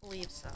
believe so.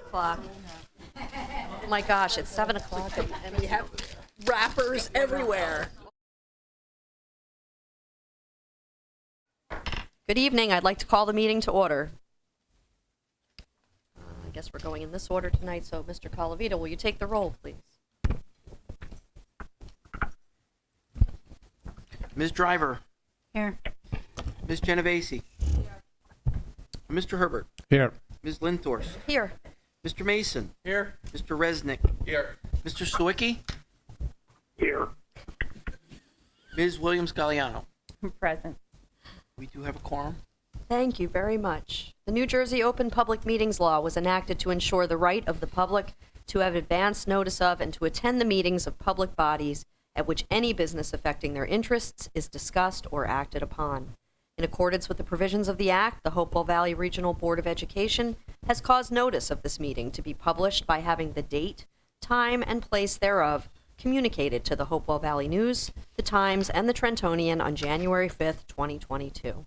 O'clock. Oh my gosh, it's 7 o'clock and we have wrappers everywhere. Good evening. I'd like to call the meeting to order. I guess we're going in this order tonight, so Mr. Colavito, will you take the roll, please? Ms. Driver. Here. Ms. Genovese. Here. Mr. Herbert. Here. Ms. Linthorst. Here. Mr. Mason. Here. Mr. Resnick. Here. Mr. Sawicki. Here. Ms. Williams-Galliano. Present. We do have a quorum. Thank you very much. The New Jersey Open Public Meetings Law was enacted to ensure the right of the public to have advance notice of and to attend the meetings of public bodies at which any business affecting their interests is discussed or acted upon. In accordance with the provisions of the Act, the Hopewell Valley Regional Board of Education has caused notice of this meeting to be published by having the date, time, and place thereof communicated to the Hopewell Valley News, the Times, and the Trentonian on January 5th, 2022.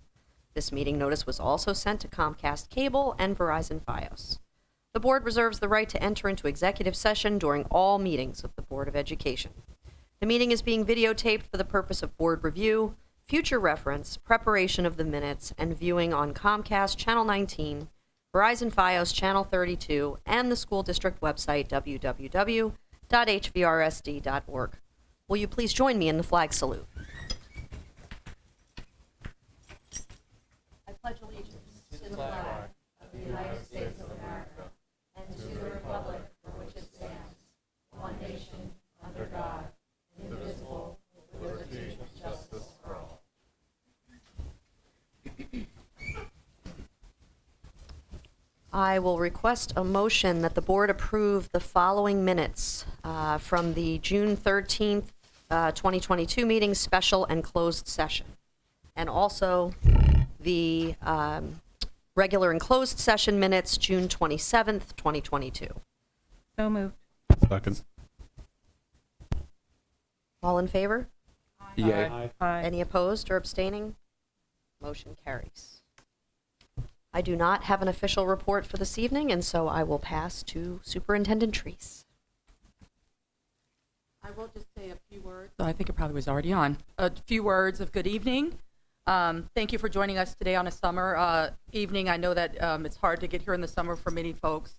This meeting notice was also sent to Comcast Cable and Verizon Fios. The board reserves the right to enter into executive session during all meetings of the Board of Education. The meeting is being videotaped for the purpose of board review, future reference, preparation of the minutes, and viewing on Comcast Channel 19, Verizon Fios Channel 32, and the school district website www.hvrsd.org. Will you please join me in the flag salute? I pledge allegiance to the flag of the United States of America and to the republic for which it stands, one nation, under God, indivisible, with liberty and justice for all. I will request a motion that the board approve the following minutes from the June 13th, 2022 meeting, special and closed session, and also the regular and closed session minutes, June 27th, 2022. So moved. Second. All in favor? Yay. Aye. Any opposed or abstaining? Motion carries. I do not have an official report for this evening, and so I will pass to Superintendent Treese. I will just say a few words. I think it probably was already on. A few words of good evening. Thank you for joining us today on a summer evening. I know that it's hard to get here in the summer for many folks.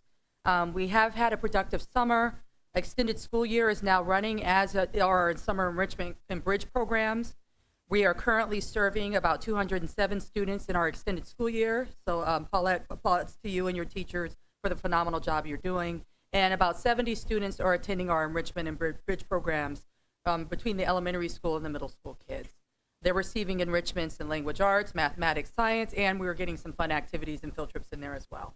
We have had a productive summer. Extended school year is now running, as are our summer enrichment and bridge programs. We are currently serving about 207 students in our extended school year. So Paulette, applause to you and your teachers for the phenomenal job you're doing. And about 70 students are attending our enrichment and bridge programs between the elementary school and the middle school kids. They're receiving enrichments in language arts, mathematics, science, and we're getting some fun activities and field trips in there as well.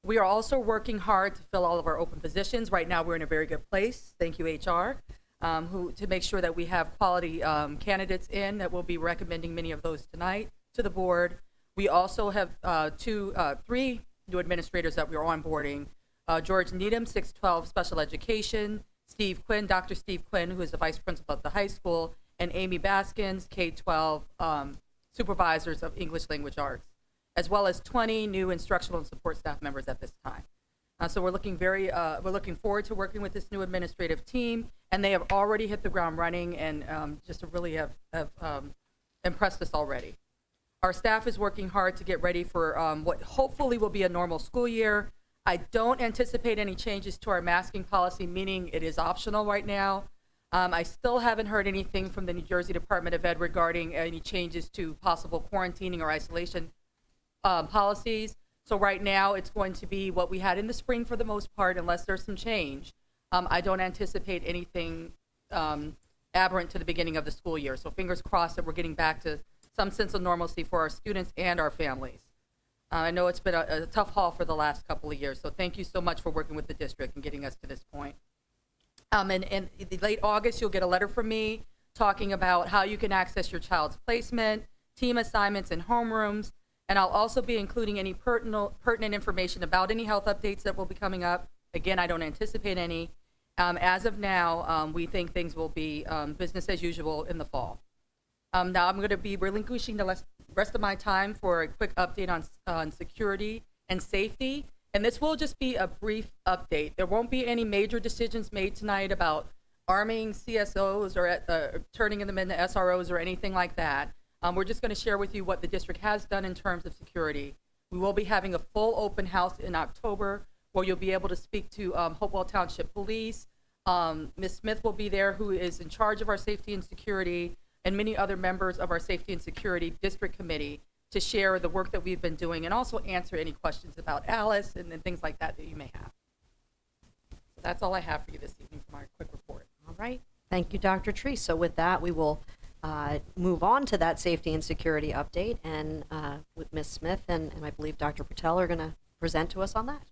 We are also working hard to fill all of our open positions. Right now, we're in a very good place. Thank you, HR, to make sure that we have quality candidates in that will be recommending many of those tonight to the board. We also have three new administrators that we're onboarding. George Needham, 612 Special Education, Steve Quinn, Dr. Steve Quinn, who is the vice principal at the high school, and Amy Baskins, K-12 supervisors of English language arts, as well as 20 new instructional and support staff members at this time. So we're looking forward to working with this new administrative team, and they have already hit the ground running and just really have impressed us already. Our staff is working hard to get ready for what hopefully will be a normal school year. I don't anticipate any changes to our masking policy, meaning it is optional right now. I still haven't heard anything from the New Jersey Department of Ed regarding any changes to possible quarantining or isolation policies. So right now, it's going to be what we had in the spring for the most part, unless there's some change. I don't anticipate anything aberrant to the beginning of the school year. So fingers crossed that we're getting back to some sense of normalcy for our students and our families. I know it's been a tough haul for the last couple of years, so thank you so much for working with the district and getting us to this point. And in late August, you'll get a letter from me talking about how you can access your child's placement, team assignments, and homerooms. And I'll also be including any pertinent information about any health updates that will be coming up. Again, I don't anticipate any. As of now, we think things will be business as usual in the fall. Now I'm going to be relinquishing the rest of my time for a quick update on security and safety. And this will just be a brief update. There won't be any major decisions made tonight about arming CSOs or turning them into SROs or anything like that. We're just going to share with you what the district has done in terms of security. We will be having a full open house in October where you'll be able to speak to Hopewell Township Police. Ms. Smith will be there, who is in charge of our safety and security, and many other members of our Safety and Security District Committee to share the work that we've been doing and also answer any questions about Alice and things like that you may have. So that's all I have for you this evening for my quick report. All right. Thank you, Dr. Treese. So with that, we will move on to that safety and security update, and with Ms. Smith and I believe Dr. Patel are going to present to us on that.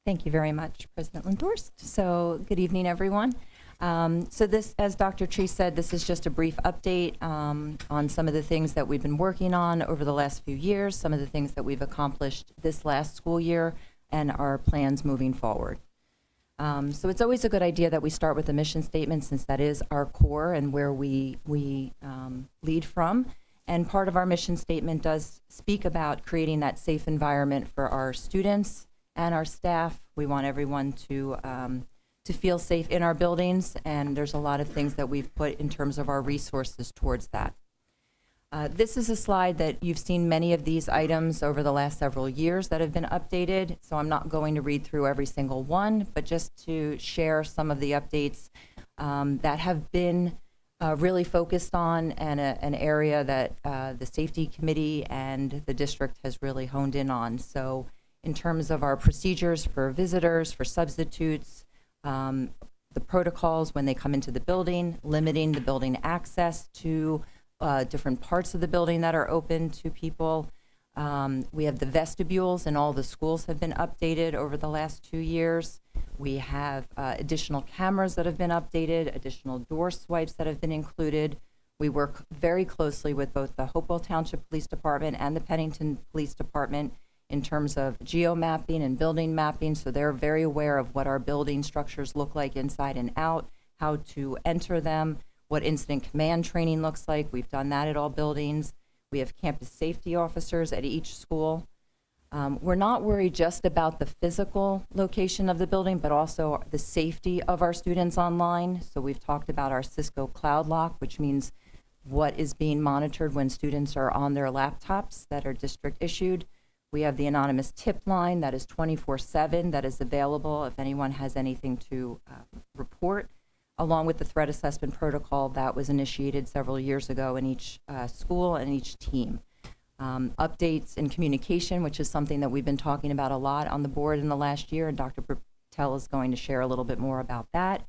Thank you very much, President Lindorst. So good evening, everyone. So this, as Dr. Treese said, this is just a brief update on some of the things that we've been working on over the last few years, some of the things that we've accomplished this last school year, and our plans moving forward. So it's always a good idea that we start with the mission statement, since that is our core and where we lead from. And part of our mission statement does speak about creating that safe environment for our students and our staff. We want everyone to feel safe in our buildings, and there's a lot of things that we've put in terms of our resources towards that. This is a slide that you've seen many of these items over the last several years that have been updated, so I'm not going to read through every single one, but just to share some of the updates that have been really focused on, and an area that the safety committee and the district has really honed in on. So in terms of our procedures for visitors, for substitutes, the protocols when they come into the building, limiting the building access to different parts of the building that are open to people. We have the vestibules, and all the schools have been updated over the last 2 years. We have additional cameras that have been updated, additional door swipes that have been included. We work very closely with both the Hopewell Township Police Department and the Pennington Police Department in terms of geo-mapping and building mapping, so they're very aware of what our building structures look like inside and out, how to enter them, what incident command training looks like. We've done that at all buildings. We have campus safety officers at each school. We're not worried just about the physical location of the building, but also the safety of our students online. So we've talked about our Cisco Cloud Lock, which means what is being monitored when students are on their laptops that are district issued. We have the anonymous tip line that is 24/7 that is available if anyone has anything to report, along with the threat assessment protocol that was initiated several years ago in each school and each team. Updates in communication, which is something that we've been talking about a lot on the board in the last year, and Dr. Patel is going to share a little bit more about that.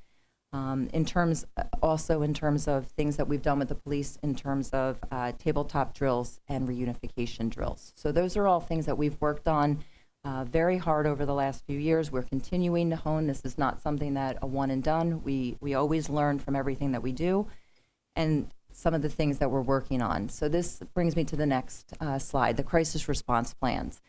In terms of things that we've done with the police in terms of tabletop drills and reunification drills. So those are all things that we've worked on very hard over the last few years. We're continuing to hone. This is not something that a one and done. We always learn from everything that we do, and some of the things that we're working on. So this brings me to the next slide, the crisis response plans.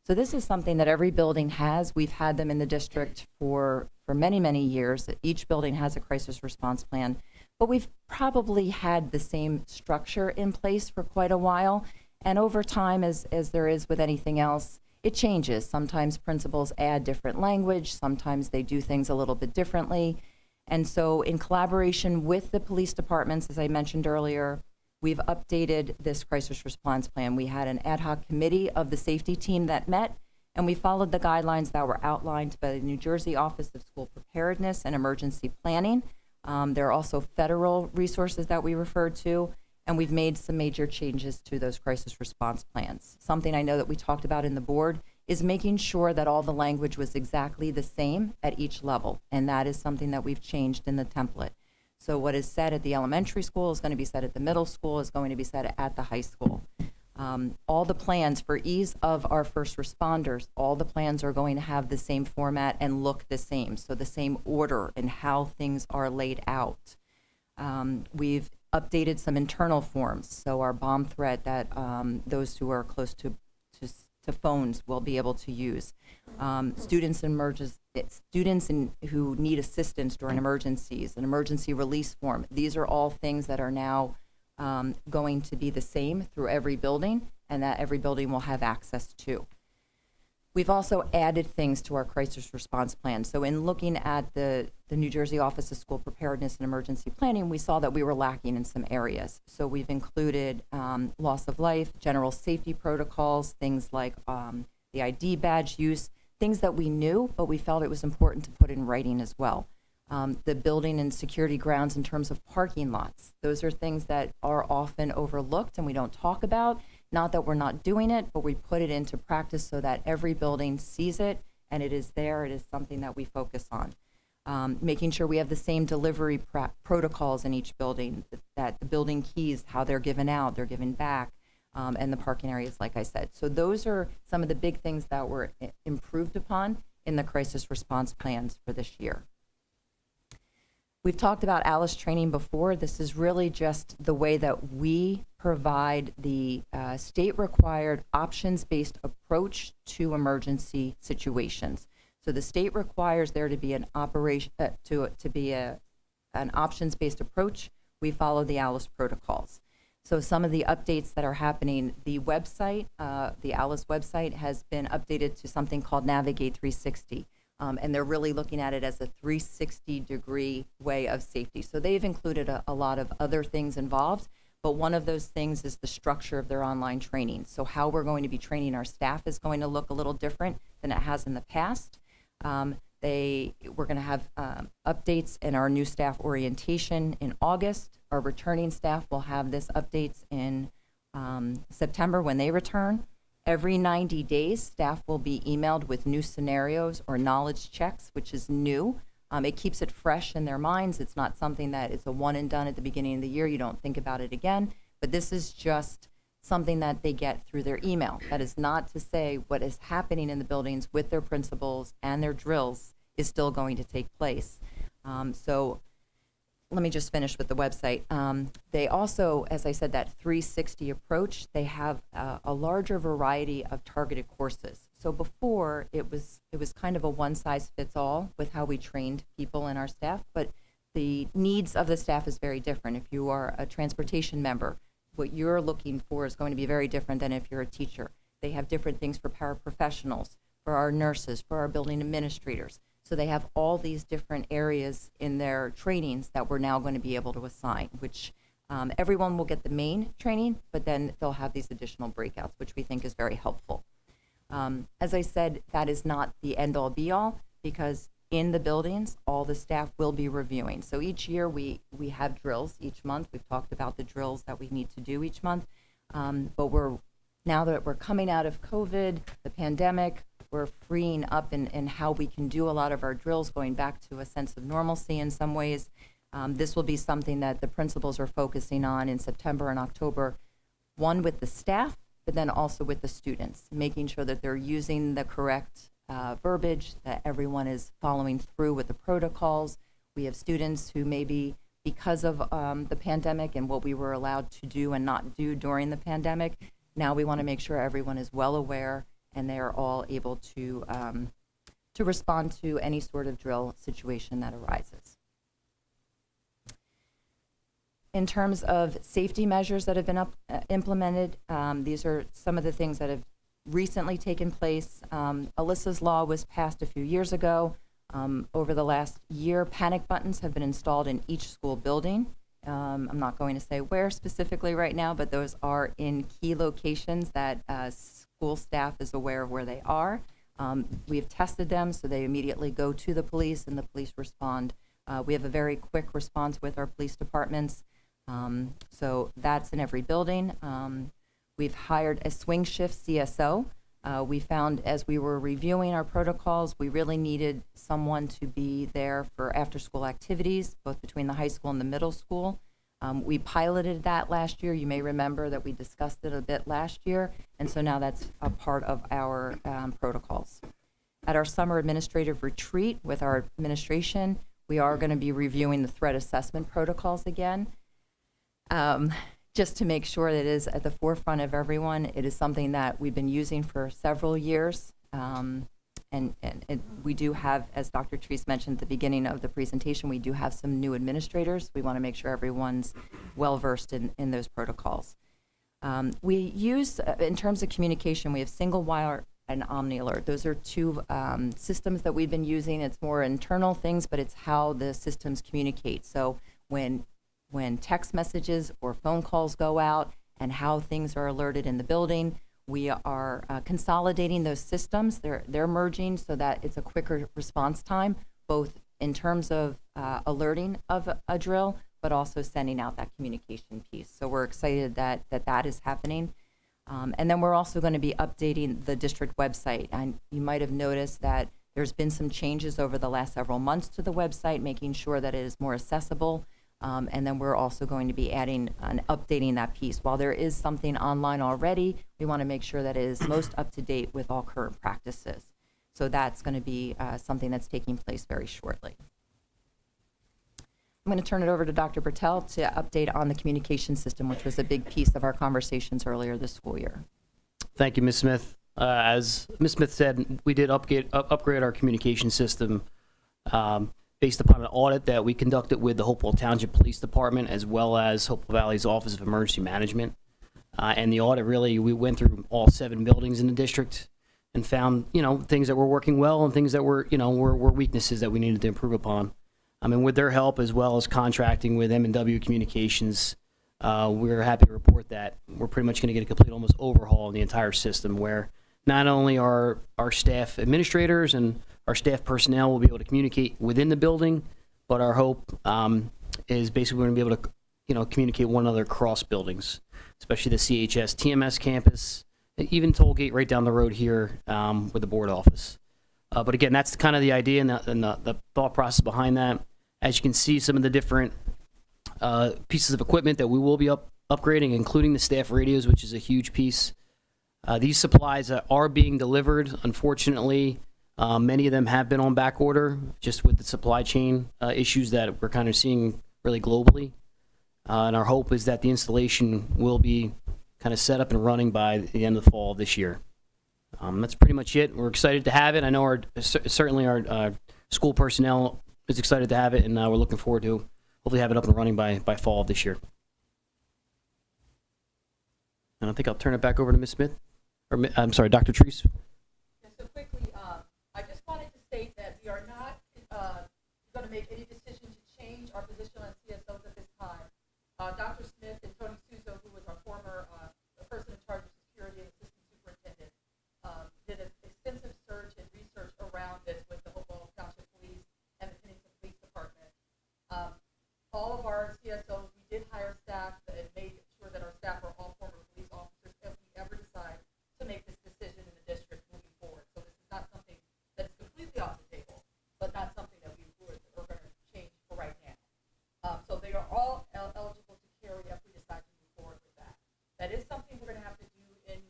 So this is something that every building has. We've had them in the district for many, many years. Each building has a crisis response plan, but we've probably had the same structure in place for quite a while. And over time, as there is with anything else, it changes. Sometimes principals add different language. Sometimes they do things a little bit differently. And so in collaboration with the police departments, as I mentioned earlier, we've updated this crisis response plan. We had an ad hoc committee of the safety team that met, and we followed the guidelines that were outlined by the New Jersey Office of School Preparedness and Emergency Planning. There are also federal resources that we referred to, and we've made some major changes to those crisis response plans. Something I know that we talked about in the board is making sure that all the language was exactly the same at each level, and that is something that we've changed in the template. So what is said at the elementary school is going to be said at the middle school, is going to be said at the high school. All the plans, for ease of our first responders, all the plans are going to have the same format and look the same, so the same order and how things are laid out. We've updated some internal forms, so our bomb threat that those who are close to phones will be able to use. Students who need assistance during emergencies, an emergency release form. These are all things that are now going to be the same through every building, and that every building will have access to. We've also added things to our crisis response plan. So in looking at the New Jersey Office of School Preparedness and Emergency Planning, we saw that we were lacking in some areas. So we've included loss of life, general safety protocols, things like the ID badge use, things that we knew, but we felt it was important to put in writing as well. The building and security grounds in terms of parking lots. Those are things that are often overlooked and we don't talk about. Not that we're not doing it, but we put it into practice so that every building sees it and it is there. It is something that we focus on. Making sure we have the same delivery protocols in each building, that the building keys, how they're given out, they're given back, and the parking areas, like I said. So those are some of the big things that were improved upon in the crisis response plans for this year. We've talked about ALICE training before. This is really just the way that we provide the state-required options-based approach to emergency situations. So the state requires there to be an operation an options-based approach. We follow the ALICE protocols. So some of the updates that are happening, the website, the Alice website has been updated to something called Navigate 360. And they're really looking at it as a 360-degree way of safety. So they've included a lot of other things involved, but one of those things is the structure of their online training. So how we're going to be training our staff is going to look a little different than it has in the past. We're going to have updates in our new staff orientation in August. Our returning staff will have this updates in September when they return. Every 90 days, staff will be emailed with new scenarios or knowledge checks, which is new. It keeps it fresh in their minds. It's not something that it's a one and done at the beginning of the year. You don't think about it again. But this is just something that they get through their email. That is not to say what is happening in the buildings with their principals and their drills is still going to take place. So let me just finish with the website. They also, as I said, that 360 approach, they have a larger variety of targeted courses. So before, it was kind of a one-size-fits-all with how we trained people in our staff, but the needs of the staff is very different. If you are a transportation member, what you're looking for is going to be very different than if you're a teacher. They have different things for paraprofessionals, for our nurses, for our building administrators. So they have all these different areas in their trainings that we're now going to be able to assign, which everyone will get the main training, but then they'll have these additional breakouts, which we think is very helpful. As I said, that is not the end-all be-all, because in the buildings, all the staff will be reviewing. So each year we have drills each month. We've talked about the drills that we need to do each month. But now that we're coming out of COVID, the pandemic, we're freeing up in how we can do a lot of our drills, going back to a sense of normalcy in some ways. This will be something that the principals are focusing on in September and October, one with the staff, but then also with the students, making sure that they're using the correct verbiage, that everyone is following through with the protocols. We have students who maybe, because of the pandemic and what we were allowed to do and not do during the pandemic, now we want to make sure everyone is well aware and they are all able to respond to any sort of drill situation that arises. In terms of safety measures that have been implemented, these are some of the things that have recently taken place. Alyssa's law was passed a few years ago. Over the last year, panic buttons have been installed in each school building. I'm not going to say where specifically right now, but those are in key locations that school staff is aware of where they are. We've tested them, so they immediately go to the police and the police respond. We have a very quick response with our police departments. So that's in every building. We've hired a swing shift CSO. We found as we were reviewing our protocols, we really needed someone to be there for after-school activities, both between the high school and the middle school. We piloted that last year. You may remember that we discussed it a bit last year, and so now that's a part of our protocols. At our summer administrative retreat with our administration, we are going to be reviewing the threat assessment protocols again. Just to make sure that it is at the forefront of everyone. It is something that we've been using for several years. And we do have, as Dr. Treese mentioned at the beginning of the presentation, we do have some new administrators. We want to make sure everyone's well-versed in those protocols. We use, in terms of communication, we have single wire and OmniAlert. Those are two systems that we've been using. It's more internal things, but it's how the systems communicate. So when text messages or phone calls go out and how things are alerted in the building, we are consolidating those systems. They're merging so that it's a quicker response time, both in terms of alerting of a drill, but also sending out that communication piece. So we're excited that is happening. And then we're also going to be updating the district website. And you might have noticed that there's been some changes over the last several months to the website, making sure that it is more accessible. And then we're also going to be adding and updating that piece. While there is something online already, we want to make sure that it is most up to date with all current practices. So that's going to be something that's taking place very shortly. I'm going to turn it over to Dr. Bertel to update on the communication system, which was a big piece of our conversations earlier this school year. Thank you, Ms. Smith. As Ms. Smith said, we did upgrade our communication system. based upon an audit that we conducted with the Hopewell Township Police Department as well as Hopewell Valley's Office of Emergency Management. And the audit really, we went through all 7 buildings in the district and found, things that were working well and things that were weaknesses that we needed to improve upon. And with their help, as well as contracting with M&W Communications, we're happy to report that we're pretty much going to get a complete almost overhaul in the entire system, where not only are our staff administrators and our staff personnel will be able to communicate within the building, but our hope is basically we're going to be able to communicate one another across buildings, especially the CHS TMS campus, and even Tollgate right down the road here with the board office. But again, that's kind of the idea and the thought process behind that. As you can see, some of the different pieces of equipment that we will be upgrading, including the staff radios, which is a huge piece. These supplies are being delivered. Unfortunately, many of them have been on back order, just with the supply chain issues that we're kind of seeing really globally. And our hope is that the installation will be kind of set up and running by the end of the fall of this year. That's pretty much it. We're excited to have it. I know certainly our school personnel is excited to have it, and we're looking forward to hopefully have it up and running by fall of this year. And I think I'll turn it back over to Ms. Smith, or I'm sorry, Dr. Treese. Yeah, so quickly, I just wanted to state that we are not going to make any decision to change our position on CSOs at this time. Dr. Smith and Tony Suso, who was our former person in charge of security and assistant superintendent, did an extensive search and research around this with the Hopewell Township Police and the Pennington Police Department. All of our CSOs, we did hire staff and made sure that our staff are all former police officers if we ever decide to make this decision in the district moving forward. So this is not something that is completely off the table, but not something that we are going to change for right now. So they are all eligible to carry if we decide to move forward with that. That is something we're going to have to do in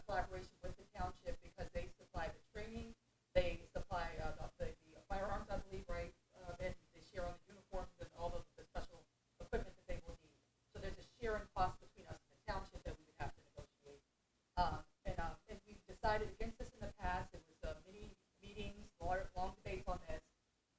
collaboration with the township, because they supply the training, they supply the firearms, I believe, right? And they share on the uniforms and all of the special equipment that they will need. So there's a sharing cost between us and the township that we would have to negotiate. And we've decided against this in the past. It was many meetings, long debates on this.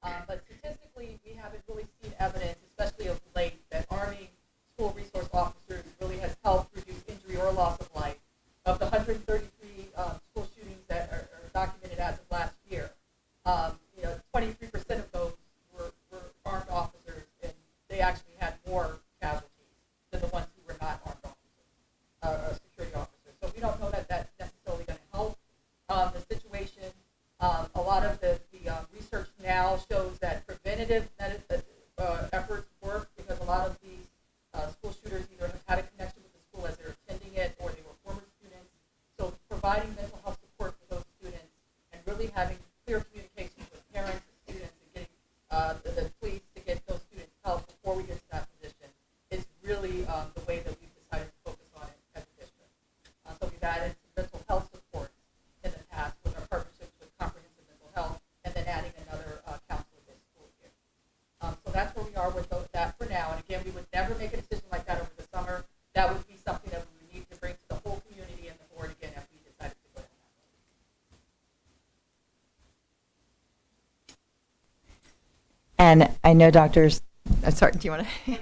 But statistically, we haven't really seen evidence, especially of late, that arming school resource officers really has helped reduce injury or loss of life. Of the 133 school shootings that are documented as of last year, 23% of those were armed officers, and they actually had more casualties than the ones who were not armed officers, security officers. So we don't know that that's necessarily going to help the situation. A lot of the research now shows that preventative efforts work, because a lot of these school shooters either have had a connection with the school as they're attending it, or they were former students. So providing mental health support for those students and really having clear communication with parents and students, and getting the police to get those students help before we get to that position is really the way that we've decided to focus on it as a district. So we've added some mental health support in the past with our partnerships with Comprehensive Mental Health, and then adding another counselor this school year. So that's where we are with that for now. And again, we would never make a decision like that over the summer. That would be something that we would need to bring to the whole community and the board again if we decided to go down that road. And I know sorry, do you want to?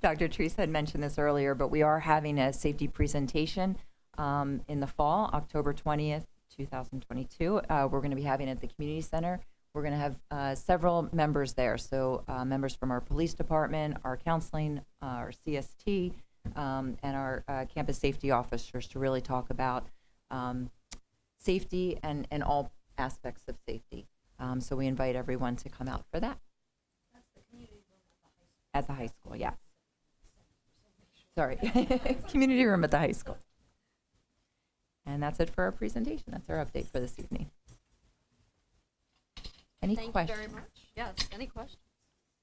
Dr. Treese had mentioned this earlier, but we are having a safety presentation in the fall, October 20th, 2022. We're going to be having it at the community center. We're going to have several members there. So members from our police department, our counseling, our CST, and our campus safety officers to really talk about safety and all aspects of safety. So we invite everyone to come out for that. At the high school, yeah. Sorry, community room at the high school. And that's it for our presentation. That's our update for this evening. Any Thank questions? you very much. Yes, any questions?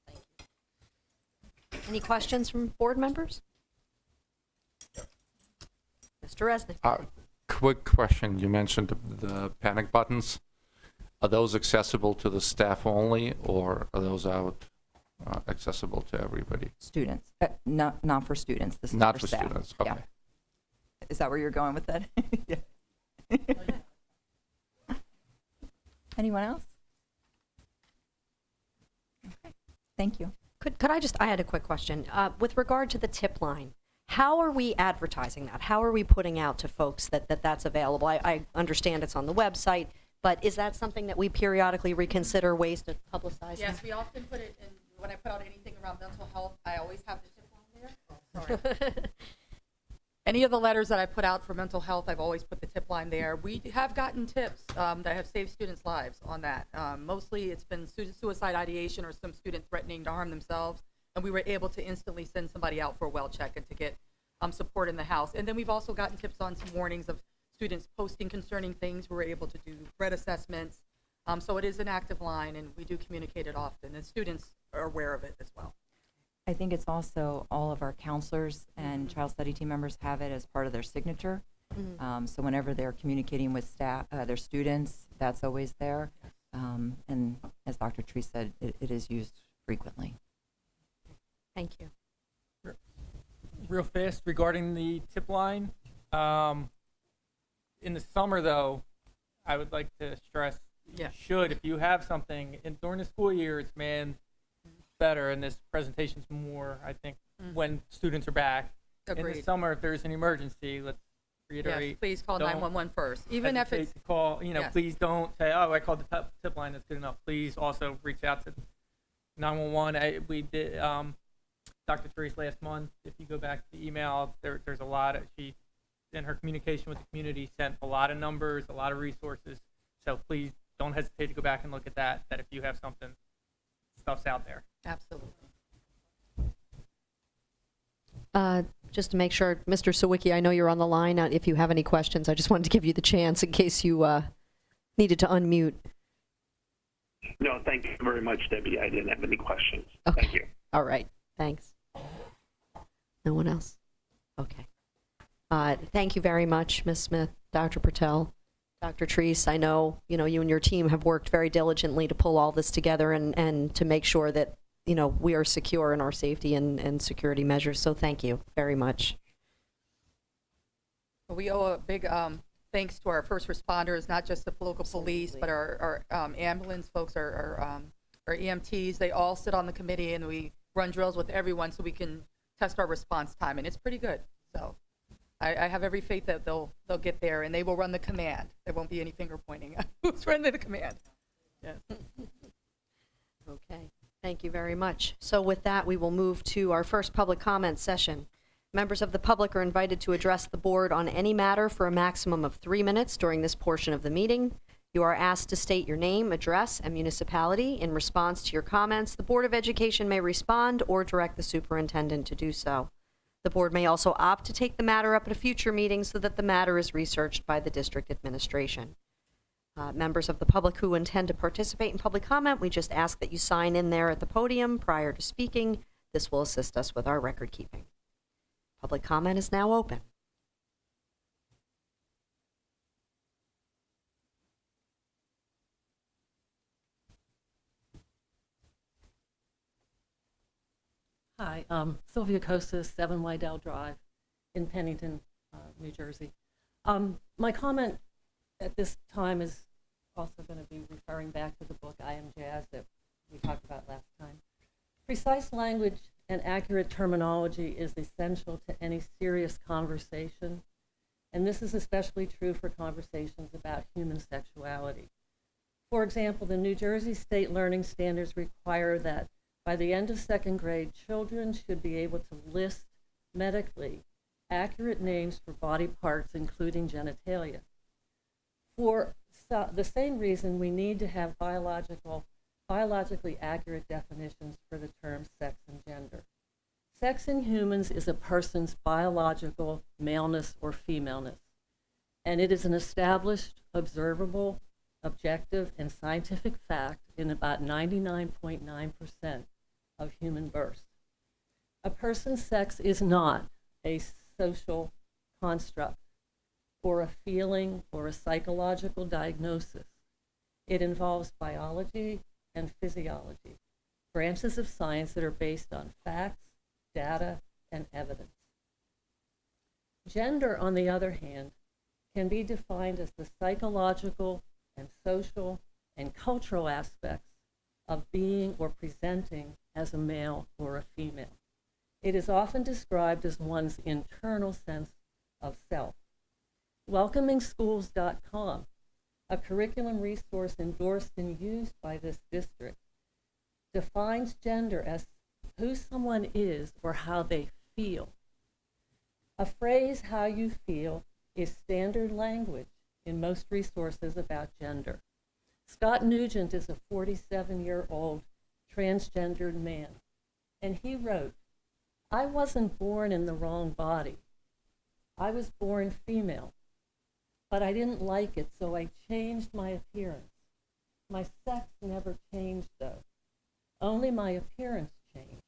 Thank you. Any questions from board members? Mr. Resnick. Quick question. You mentioned the panic buttons. Are those accessible to the staff only, or are those out accessible to everybody? Students, not for students. This is Not for staff. students. Okay. Yeah. Is that where you're going with that? Yeah. Anyone else? Okay. Thank you. I had a quick question. With regard to the tip line, how are we advertising that? How are we putting out to folks that that's available? I understand it's on the website, but is that something that we periodically reconsider ways to publicize? Yes, we often put it in, when I put out anything around mental health, I always have the tip line there. Oh, sorry. Any of the letters that I put out for mental health, I've always put the tip line there. We have gotten tips that have saved students' lives on that. Mostly it's been suicide ideation or some student threatening to harm themselves, and we were able to instantly send somebody out for a well check and to get support in the house. And then we've also gotten tips on some warnings of students posting concerning things. We were able to do threat assessments. So it is an active line, and we do communicate it often, and students are aware of it as well. I think it's also all of our counselors and child study team members have it as part of their signature. So whenever they're communicating with staff, their students, that's always there. And as Dr. Tree said, it is used frequently. Thank you. Real fast regarding the tip line. In the summer, though, I would like to stress Yeah. you should, if you have something, and during the school year, it's better, and this presentation's more, I think, when students are back. In the Agreed. summer, if there's an emergency, let's reiterate. Yes, please call don't 911 first, even if hesitate it's, to call, Yes. please don't say, oh, I called the tip line, that's good enough. Please also reach out to 911. We did, Dr. Therese last month, if you go back to the email, there's a lot she, in her communication with the community, sent a lot of numbers, a lot of resources. So please don't hesitate to go back and look at that if you have something, stuff's out there. absolutely. Just to make sure, Mr. Sawicki, I know you're on the line. If you have any questions, I just wanted to give you the chance in case you needed to unmute. No, thank you very much, Debbie. I didn't have any questions. Okay. Thank you. All right. Thanks. No one else? Okay. Thank you very much, Ms. Smith, Dr. Patel, Dr. Treese. I know, you and your team have worked very diligently to pull all this together and to make sure that, we are secure in our safety and security measures. So thank you very much. We owe a big thanks to our first responders, not just the local police, but our ambulance folks, our EMTs. They all sit on the committee, and we run drills with everyone so we can test our response time, and it's pretty good. So I have every faith that they'll get there, and they will run the command. There won't be any finger pointing. Who's running the command? Yes. Okay. Thank you very much. So with that, we will move to our first public comment session. Members of the public are invited to address the board on any matter for a maximum of 3 minutes during this portion of the meeting. You are asked to state your name, address, and municipality. In response to your comments, the Board of Education may respond or direct the superintendent to do so. The board may also opt to take the matter up at a future meeting so that the matter is researched by the district administration. Members of the public who intend to participate in public comment, we just ask that you sign in there at the podium prior to speaking. This will assist us with our record keeping. Public comment is now open. Hi, Sylvia Costas, 7 Wydell Drive in Pennington, New Jersey. My comment at this time is also going to be referring back to the book I Am Jazz that we talked about last time. Precise language and accurate terminology is essential to any serious conversation, and this is especially true for conversations about human sexuality. For example, the New Jersey State Learning Standards require that by the end of 2nd grade, children should be able to list medically accurate names for body parts, including genitalia. For the same reason, we need to have biologically accurate definitions for the terms sex and gender. Sex in humans is a person's biological maleness or femaleness, and it is an established, observable, objective, and scientific fact in about 99.9% of human births. A person's sex is not a social construct or a feeling or a psychological diagnosis. It involves biology and physiology, branches of science that are based on facts, data, and evidence. Gender, on the other hand, can be defined as the psychological and social and cultural aspects of being or presenting as a male or a female. It is often described as one's internal sense of self. WelcomingSchools.com, a curriculum resource endorsed and used by this district, defines gender as who someone is or how they feel. A phrase, how you feel, is standard language in most resources about gender. Scott Nugent is a 47-year-old transgendered man, and he wrote, "I wasn't born in the wrong body. I was born female, but I didn't like it, so I changed my appearance. My sex never changed, though. Only my appearance changed.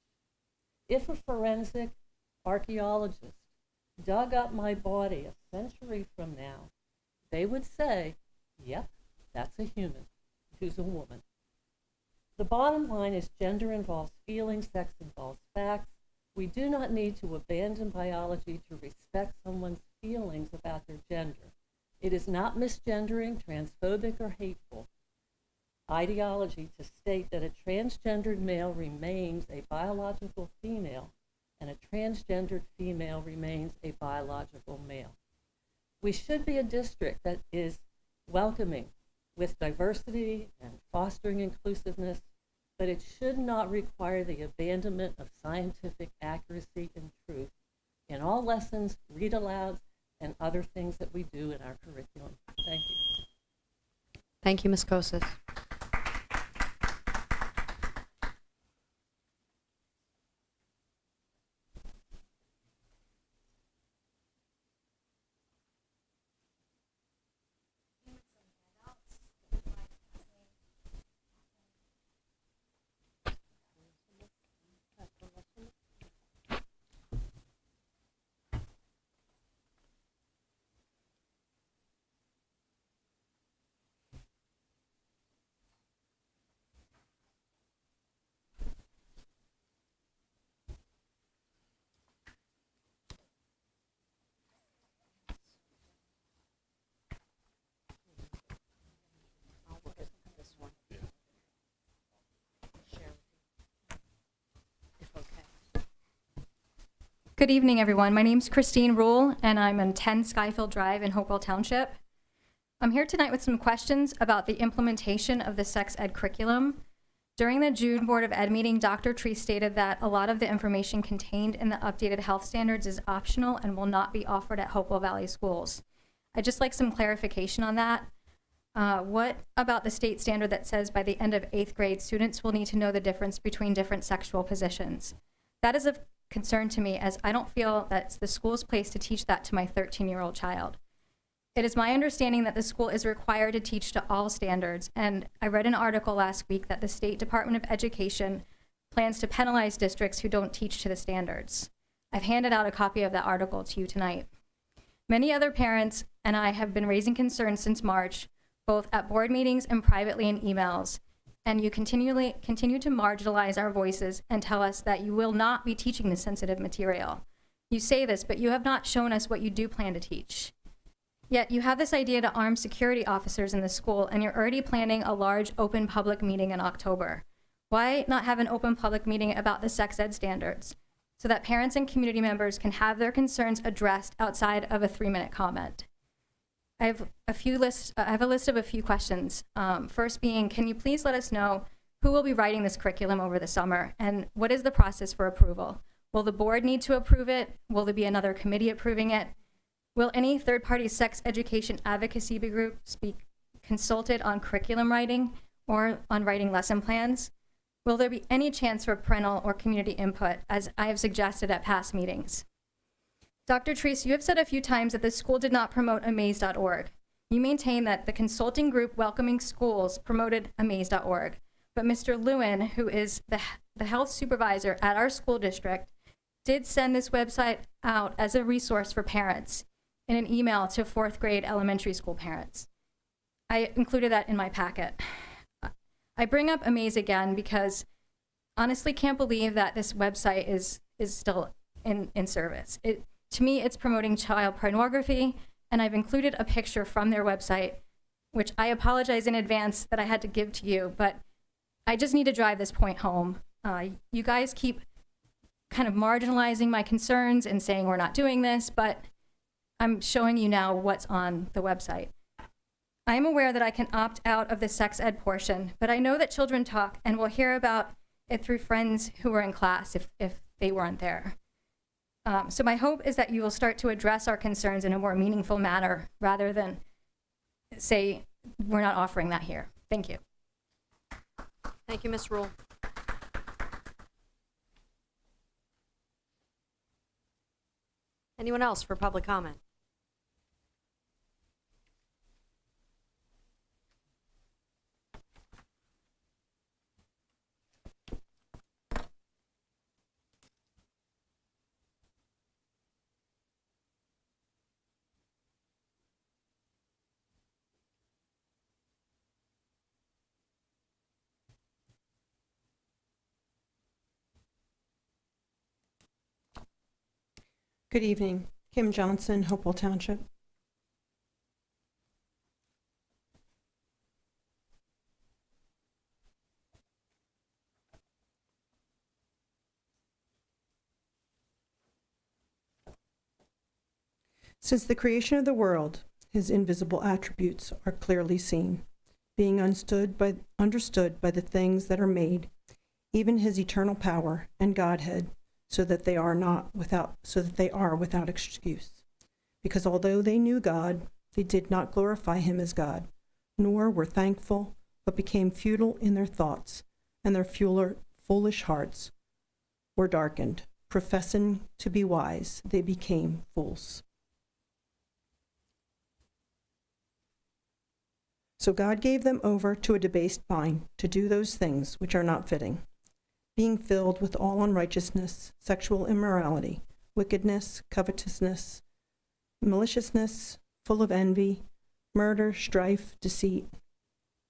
If a forensic archaeologist dug up my body a century from now, they would say, yep, that's a human who's a woman." The bottom line is gender involves feelings, sex involves facts. We do not need to abandon biology to respect someone's feelings about their gender. It is not misgendering, transphobic, or hateful ideology to state that a transgendered male remains a biological female and a transgendered female remains a biological male. We should be a district that is welcoming with diversity and fostering inclusiveness, but it should not require the abandonment of scientific accuracy and truth in all lessons, read-alouds, and other things that we do in our curriculum. Thank you. Thank you, Ms. Kosis. Good evening, everyone. My name's Christine Rule, and I'm on 10 Skyfield Drive in Hopewell Township. I'm here tonight with some questions about the implementation of the sex ed curriculum. During the June Board of Ed meeting, Dr. Tree stated that a lot of the information contained in the updated health standards is optional and will not be offered at Hopewell Valley schools. I'd just like some clarification on that. What about the state standard that says by the end of 8th grade, students will need to know the difference between different sexual positions? That is of concern to me, as I don't feel that's the school's place to teach that to my 13-year-old child. It is my understanding that the school is required to teach to all standards, and I read an article last week that the State Department of Education plans to penalize districts who don't teach to the standards. I've handed out a copy of that article to you tonight. Many other parents and I have been raising concerns since March, both at board meetings and privately in emails, and you continue to marginalize our voices and tell us that you will not be teaching this sensitive material. You say this, but you have not shown us what you do plan to teach. Yet you have this idea to arm security officers in the school, and you're already planning a large open public meeting in October. Why not have an open public meeting about the sex ed standards so that parents and community members can have their concerns addressed outside of a 3-minute comment? I have a list of a few questions. First being, can you please let us know who will be writing this curriculum over the summer, and what is the process for approval? Will the board need to approve it? Will there be another committee approving it? Will any third-party sex education advocacy groups be consulted on curriculum writing or on writing lesson plans? Will there be any chance for parental or community input, as I have suggested at past meetings? Dr. Treese, you have said a few times that the school did not promote amaze.org. You maintain that the consulting group Welcoming Schools promoted amaze.org, but Mr. Lewin, who is the health supervisor at our school district, did send this website out as a resource for parents in an email to 4th grade elementary school parents. I included that in my packet. I bring up Amaze again because honestly can't believe that this website is still in service. To me, it's promoting child pornography, and I've included a picture from their website, which I apologize in advance that I had to give to you, but I just need to drive this point home. You guys keep kind of marginalizing my concerns and saying we're not doing this, but I'm showing you now what's on the website. I am aware that I can opt out of the sex ed portion, but I know that children talk and will hear about it through friends who were in class if they weren't there. So my hope is that you will start to address our concerns in a more meaningful manner rather than say we're not offering that here. Thank you. Thank you, Ms. Rule. Anyone else for public comment? Good evening. Kim Johnson, Hopewell Township. Since the creation of the world, his invisible attributes are clearly seen, being understood by the things that are made, even his eternal power and Godhead, so that they are without excuse. Because although they knew God, they did not glorify him as God, nor were thankful, but became futile in their thoughts, and their foolish hearts were darkened. Professing to be wise, they became fools. So God gave them over to a debased mind to do those things which are not fitting, being filled with all unrighteousness, sexual immorality, wickedness, covetousness, maliciousness, full of envy, murder, strife, deceit,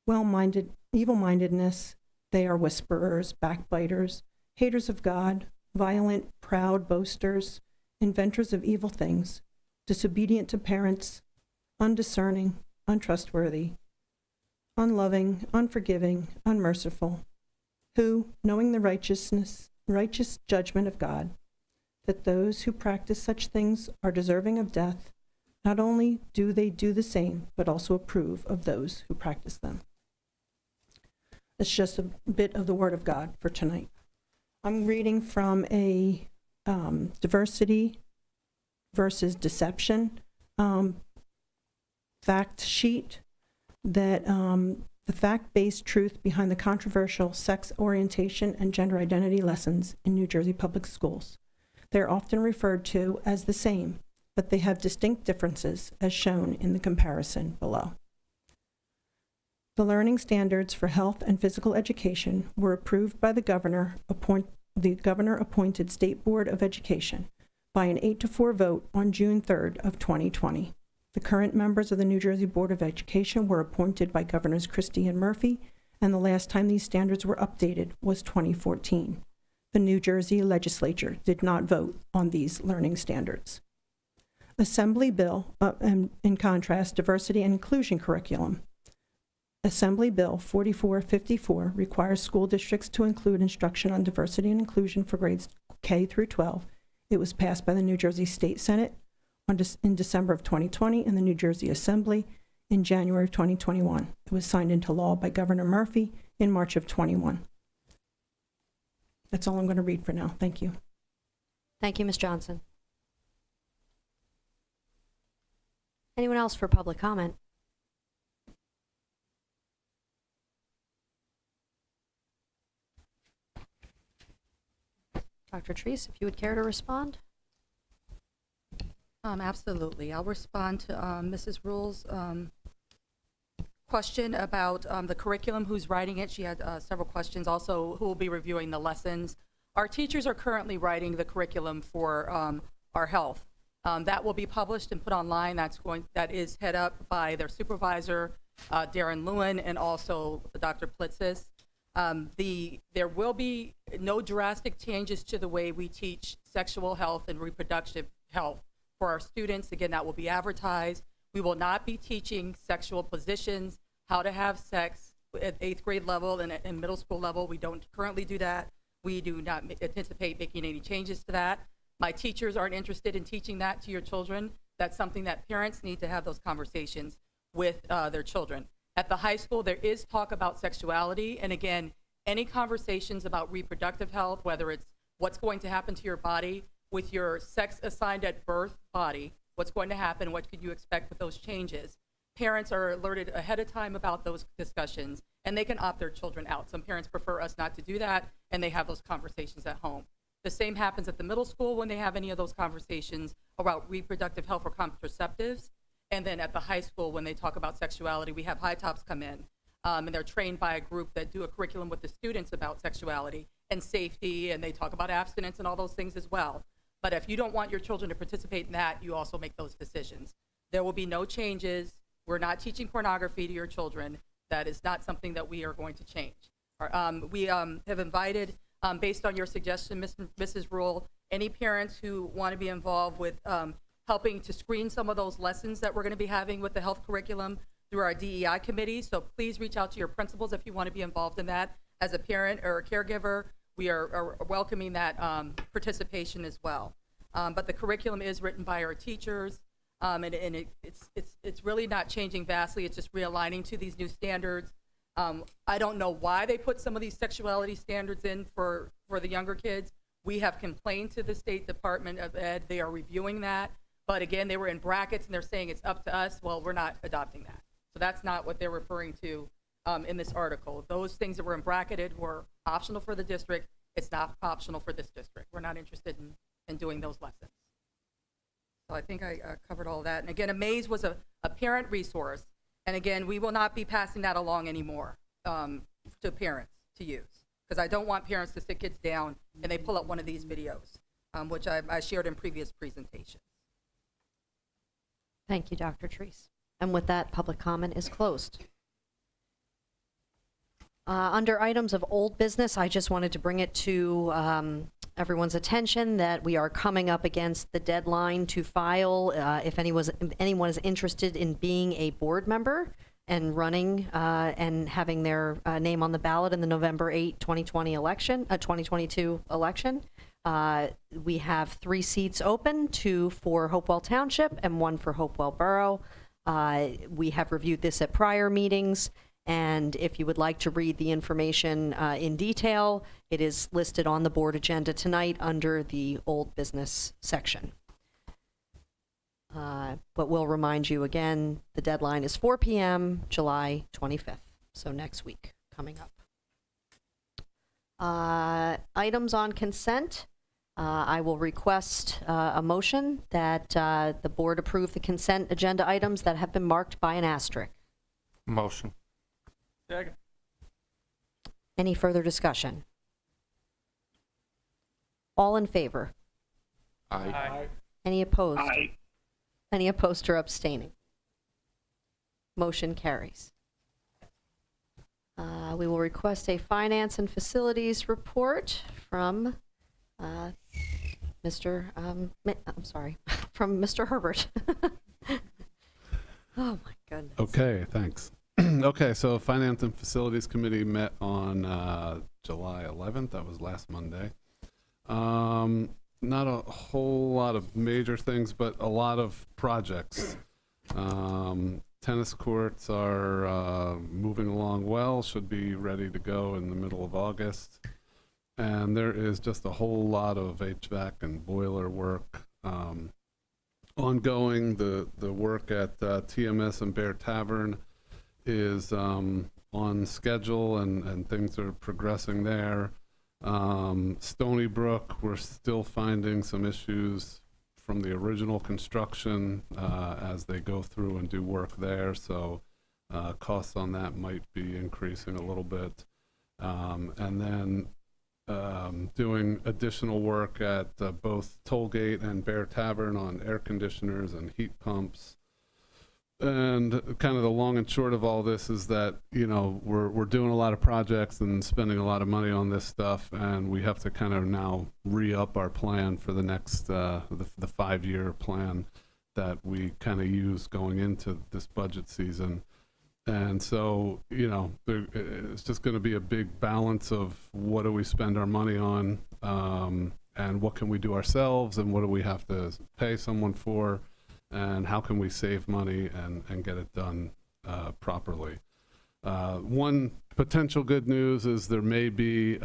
evil-mindedness. They are whisperers, backbiters, haters of God, violent, proud, boasters, inventors of evil things, disobedient to parents, undiscerning, untrustworthy, unloving, unforgiving, unmerciful, who, knowing the righteous judgment of God, that those who practice such things are deserving of death, not only do they do the same, but also approve of those who practice them. It's just a bit of the Word of God for tonight. I'm reading from a diversity versus deception fact sheet that the fact-based truth behind the controversial sex orientation and gender identity lessons in New Jersey public schools. They're often referred to as the same, but they have distinct differences as shown in the comparison below. The learning standards for health and physical education were approved by the governor-appointed State Board of Education by an 8-4 vote on June 3rd of 2020. The current members of the New Jersey Board of Education were appointed by Governors Christie and Murphy, and the last time these standards were updated was 2014. The New Jersey legislature did not vote on these learning standards. Assembly Bill, in contrast, diversity and inclusion curriculum. Assembly Bill 4454 requires school districts to include instruction on diversity and inclusion for grades K through 12. It was passed by the New Jersey State Senate in December of 2020 and the New Jersey Assembly in January of 2021. It was signed into law by Governor Murphy in March of 21. That's all I'm going to read for now. Thank you. Thank you, Ms. Johnson. Anyone else for public comment? Dr. Treese, if you would care to respond. Absolutely. I'll respond to Mrs. Rule's question about the curriculum, who's writing it. She had several questions. Also, who will be reviewing the lessons. Our teachers are currently writing the curriculum for our health. That will be published and put online. That is head up by their supervisor, Darren Lewin, and also Dr. Plitzis. There will be no drastic changes to the way we teach sexual health and reproductive health for our students. Again, that will be advertised. We will not be teaching sexual positions, how to have sex at 8th grade level and middle school level. We don't currently do that. We do not anticipate making any changes to that. My teachers aren't interested in teaching that to your children. That's something that parents need to have those conversations with their children. At the high school, there is talk about sexuality, and again, any conversations about reproductive health, whether it's what's going to happen to your body with your sex assigned at birth body, what's going to happen, what could you expect with those changes. Parents are alerted ahead of time about those discussions, and they can opt their children out. Some parents prefer us not to do that, and they have those conversations at home. The same happens at the middle school when they have any of those conversations about reproductive health or contraceptives. And then at the high school, when they talk about sexuality, we have high tops come in, and they're trained by a group that do a curriculum with the students about sexuality and safety, and they talk about abstinence and all those things as well. But if you don't want your children to participate in that, you also make those decisions. There will be no changes. We're not teaching pornography to your children. That is not something that we are going to change. We have invited, based on your suggestion, Mrs. Rule, any parents who want to be involved with helping to screen some of those lessons that we're going to be having with the health curriculum through our DEI committee. So please reach out to your principals if you want to be involved in that. As a parent or a caregiver, we are welcoming that participation as well. But the curriculum is written by our teachers, and it's really not changing vastly. It's just realigning to these new standards. I don't know why they put some of these sexuality standards in for the younger kids. We have complained to the State Department of Ed. They are reviewing that. But again, they were in brackets and they're saying it's up to us. Well, we're not adopting that. So that's not what they're referring to in this article. Those things that were in bracketed were optional for the district. It's not optional for this district. We're not interested in doing those lessons. So I think I covered all that. And again, Amaze was a parent resource. And again, we will not be passing that along anymore to parents to use. Because I don't want parents to sit kids down and they pull up one of these videos, which I shared in previous presentations. Thank you, Dr. Treese. And with that, public comment is closed. Under items of old business, I just wanted to bring it to everyone's attention that we are coming up against the deadline to file if anyone is interested in being a board member and running and having their name on the ballot in the November 8, 2022 election. We have 3 seats open, 2 for Hopewell Township and 1 for Hopewell Borough. We have reviewed this at prior meetings, and if you would like to read the information in detail, it is listed on the board agenda tonight under the old business section. But we'll remind you again, the deadline is 4 p.m., July 25th, so next week coming up. Items on consent. I will request a motion that the board approve the consent agenda items that have been marked by an asterisk. Motion. Second. Any further discussion? All in favor? Aye. Any opposed? Aye. Any opposed or abstaining? Motion carries. We will request a finance and facilities report from from Mr. Herbert. Oh my goodness. Okay, thanks. Okay, so Finance and Facilities Committee met on July 11th. That was last Monday. Not a whole lot of major things, but a lot of projects. Tennis courts are moving along well, should be ready to go in the middle of August. And there is just a whole lot of HVAC and boiler work ongoing. The work at TMS and Bear Tavern is on schedule, and things are progressing there. Stony Brook, we're still finding some issues from the original construction as they go through and do work there, so costs on that might be increasing a little bit. And then doing additional work at both Tollgate and Bear Tavern on air conditioners and heat pumps. And kind of the long and short of all this is that, you know, we're doing a lot of projects and spending a lot of money on this stuff, and we have to kind of now re-up our plan for the next, the 5-year plan that we kind of use going into this budget season. And so, you know, it's just going to be a big balance of what do we spend our money on, and what can we do ourselves, and what do we have to pay someone for, and how can we save money and get it done properly. One potential good news is there may be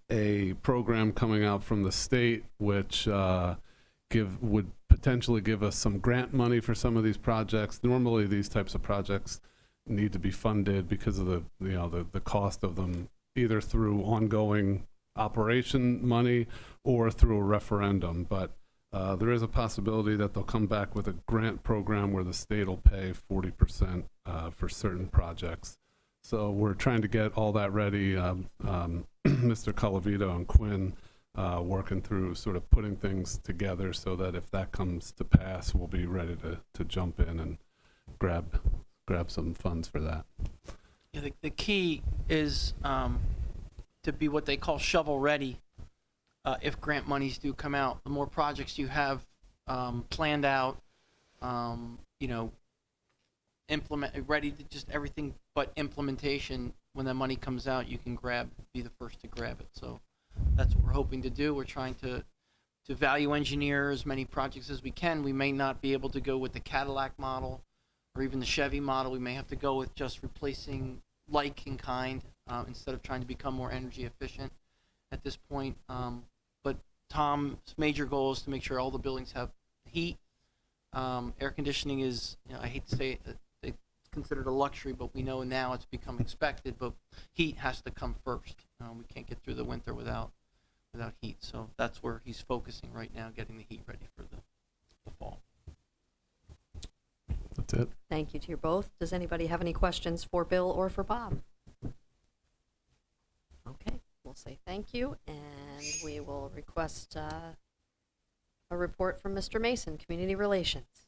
a program coming out from the state which would potentially give us some grant money for some of these projects. Normally, these types of projects need to be funded because of the cost of them, either through ongoing operation money or through a referendum. But there is a possibility that they'll come back with a grant program where the state will pay 40% for certain projects. So we're trying to get all that ready. Mr. Colavito and Quinn working through sort of putting things together so that if that comes to pass, we'll be ready to jump in and grab some funds for that. Yeah, the key is to be what they call shovel ready. If grant monies do come out, the more projects you have planned out, you know, ready to just everything but implementation. When that money comes out, you can be the first to grab it. So that's what we're hoping to do. We're trying to value engineer as many projects as we can. We may not be able to go with the Cadillac model or even the Chevy model. We may have to go with just replacing like in kind instead of trying to become more energy efficient at this point. But Tom's major goal is to make sure all the buildings have heat. Air conditioning is, you know, I hate to say it, it's considered a luxury, but we know now it's become expected. But heat has to come first. We can't get through the winter without heat. So that's where he's focusing right now, getting the heat ready for the fall. That's it. Thank you to you both. Does anybody have any questions for Bill or for Bob? Okay, we'll say thank you, and we will request a report from Mr. Mason, Community Relations.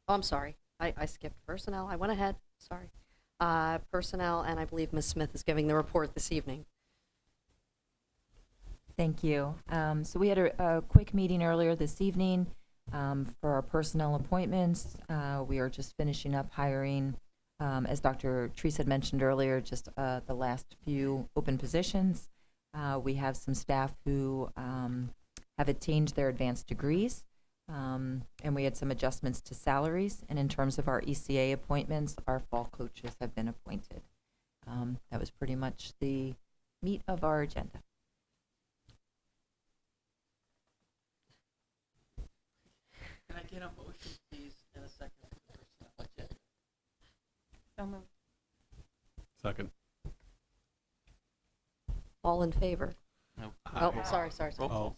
Oh, I'm sorry. I skipped personnel. I went ahead. Sorry. Personnel, and I believe Ms. Smith is giving the report this evening. Thank you. So we had a quick meeting earlier this evening for our personnel appointments. We are just finishing up hiring, as Dr. Treese had mentioned earlier, just the last few open positions. We have some staff who have attained their advanced degrees, and we had some adjustments to salaries. And in terms of our ECA appointments, our fall coaches have been appointed. That was pretty much the meat of our agenda. Can I get a motion, please, in a second for the personnel agenda? So moved. Second. All in favor? No. Oh, sorry. Roll call.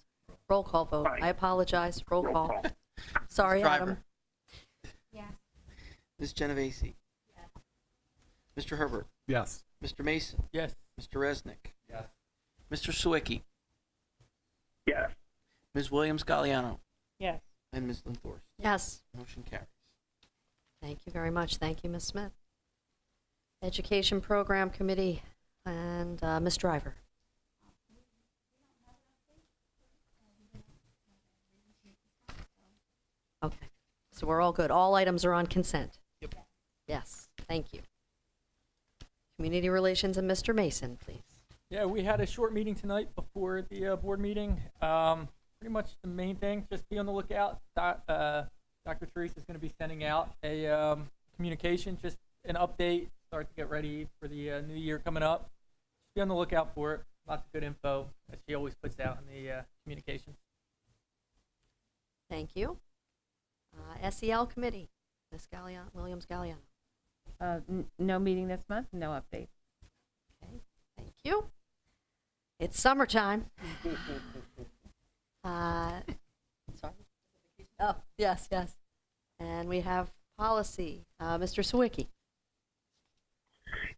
Roll call vote. Aye. I apologize. Roll Roll call. call. Sorry, Driver. Adam. Yes. Ms. Genovese. Yes. Mr. Herbert. Yes. Mr. Mason. Yes. Mr. Resnick. Yes. Mr. Sawicki. Yes. Ms. Williams-Galliano. Yes. And Ms. Linthorst. Yes. Motion carries. Thank you very much. Thank you, Ms. Smith. Education Program Committee and Ms. Driver. Okay, so we're all good. All items are on consent. Yep. Yes, thank you. Community Relations and Mr. Mason, please. Yeah, we had a short meeting tonight before the board meeting. Pretty much the main thing, just be on the lookout. Dr. Treese is going to be sending out a communication, just an update, start to get ready for the new year coming up. Just be on the lookout for it. Lots of good info that she always puts out in the communications. Thank you. SEL Committee, Ms. Williams-Galliano. No meeting this month, no update. Okay, thank you. It's summertime. Sorry. Oh, yes. And we have policy. Mr. Sawicki.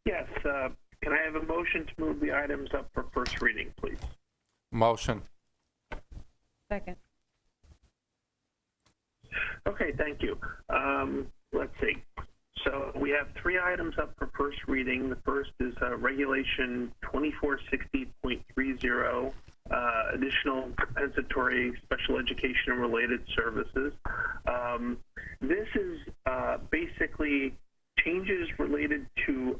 Yes. Can I have a motion to move the items up for first reading, please? Motion. Second. Okay, thank you. Let's see. So we have 3 items up for first reading. The first is Regulation 2460.30, additional compensatory special education and related services. This is basically changes related to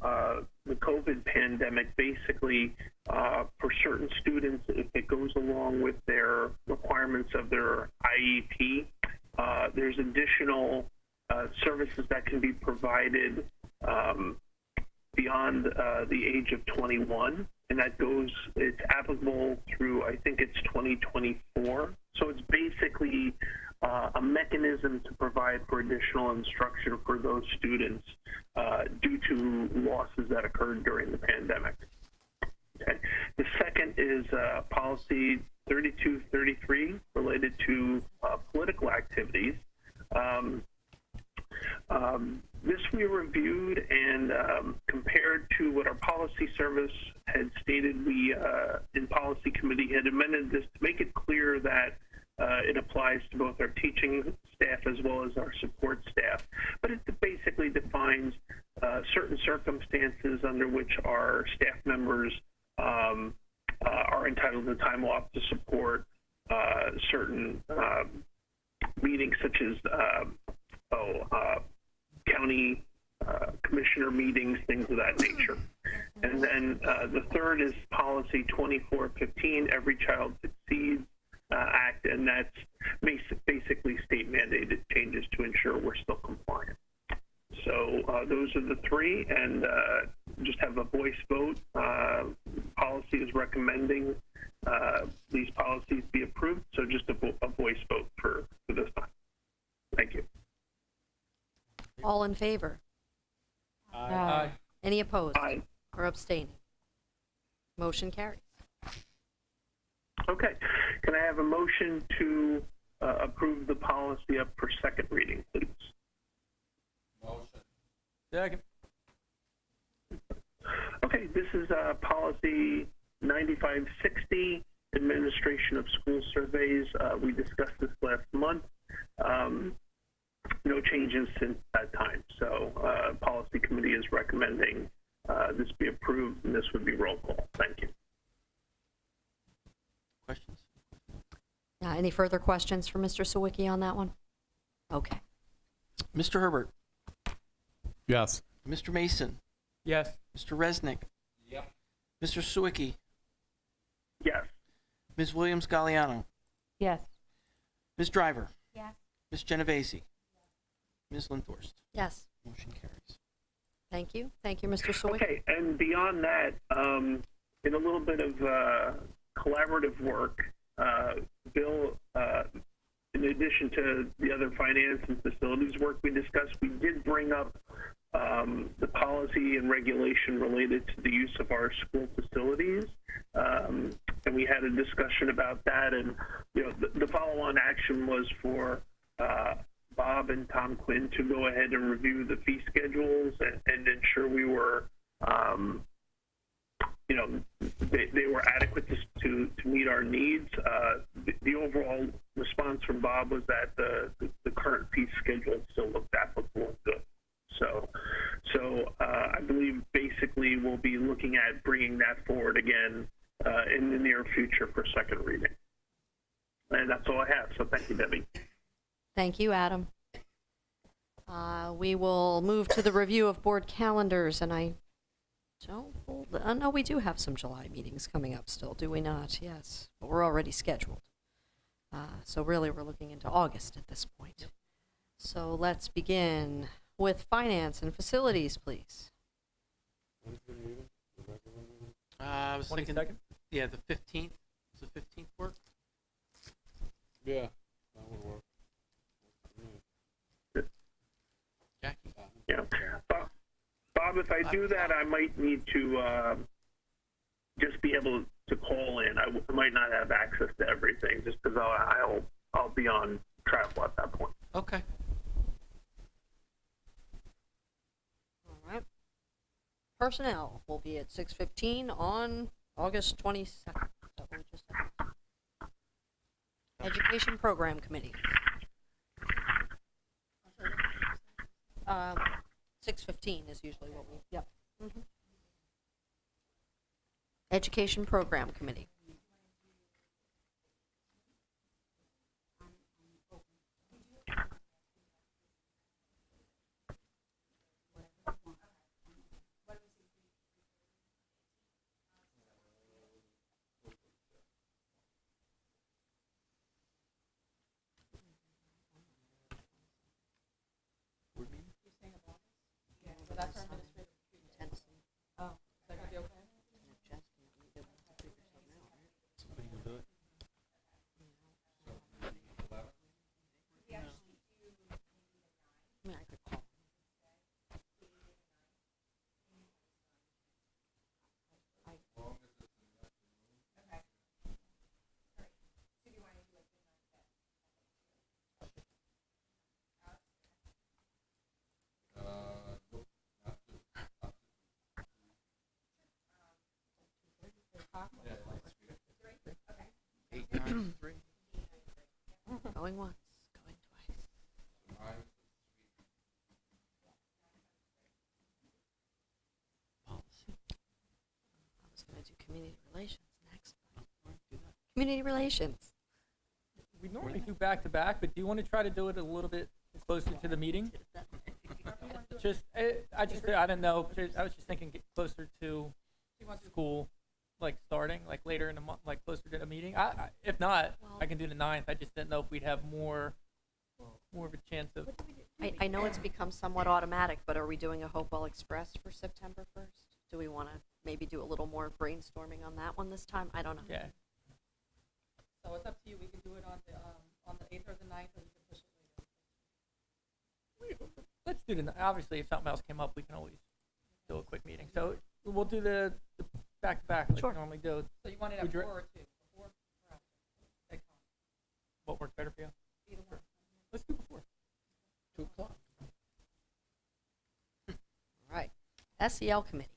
the COVID pandemic. Basically, for certain students, if it goes along with their requirements of their IEP, there's additional services that can be provided beyond the age of 21, and it's applicable through, I think it's 2024. So it's basically a mechanism to provide for additional instruction for those students due to losses that occurred during the pandemic. Okay. The second is policy 3233 related to political activities. This we reviewed and compared to what our policy service had stated. We in policy committee had amended this to make it clear that it applies to both our teaching staff as well as our support staff. But it basically defines certain circumstances under which our staff members are entitled to time off to support certain meetings, such as county commissioner meetings, things of that nature. And then the third is policy 2415, Every Child Succeeds Act, and that's basically state mandated changes to ensure we're still compliant. So those are the three, and just have a voice vote. Policy is recommending these policies be approved, so just a voice vote for this time. Thank you. All in favor? Aye. Any opposed? Aye. Or abstaining? Motion carries. Okay. Can I have a motion to approve the policy up for second reading, please? Second. Okay, this is policy 9560, administration of school surveys. We discussed this last month. No changes since that time. So policy committee is recommending this be approved, and this would be roll call. Thank you. Questions? Any further questions for Mr. Sawicki on that one? Okay. Mr. Herbert, Yes. Mr. Mason, Yes. Mr. Resnick. Yep. Mr. Sawicki, Yes. Ms. Williams-Galliano, Yes. Ms. Driver, Yes. Ms. Genovese, Ms. Lindhorst. Yes. Motion carries. Thank you. Thank you, Mr. Sawicki. Okay, and beyond that, in a little bit of collaborative work, Bill, in addition to the other finance and facilities work we discussed, we did bring up the policy and regulation related to the use of our school facilities, and we had a discussion about that. And the follow-on action was for Bob and Tom Quinn to go ahead and review the fee schedules and ensure we were, they were adequate to meet our needs. The overall response from Bob was that the current fee schedule still looked applicable and good. So I believe basically we'll be looking at bringing that forward again in the near future for second reading. And that's all I have. So thank you, Debbie. Thank you, Adam. We will move to the review of board calendars, and I don't hold, no, we do have some July meetings coming up still, do we not? Yes, but we're already scheduled. So really, we're looking into August at this point. So let's begin with finance and facilities, please. I was thinking, 22nd? yeah, the 15th. Does the 15th work? Yeah, that would work. Jackie? Yeah. Bob, if I do that, I might need to just be able to call in. I might not have access to everything just because I'll be on travel at that point. Okay. All right. Personnel will be at 6:15 on August 22nd. Is that what we just said? Education Program Committee. 6:15 is usually what we, yep. Mm-hmm. Education Program Committee. that's our administrative retreat. Oh, is that gonna be okay? Going once, going twice. I was going to do community relations next. Community relations. We normally do back to back, but do you want to try to do it a little bit closer to the meeting? I didn't know. I was just thinking get closer to school, like starting, like later in the month, like closer to the meeting. If not, I can do the 9th. I just didn't know if we'd have more of a chance of. I know it's become somewhat automatic, but are we doing a Hopewell Express for September 1st? Do we want to maybe do a little more brainstorming on that one this time? I don't know. Yeah. So it's up to you. We can do it on the 8th or the 9th, or we can push it later. Let's do the. Obviously, if something else came up, we can always do a quick meeting. So we'll do the back to back like we normally do. So you want it at 4 or 2? Before or after? Take time. What works better for you? Either one. Let's do before. 2 o'clock. All right. SEL committee.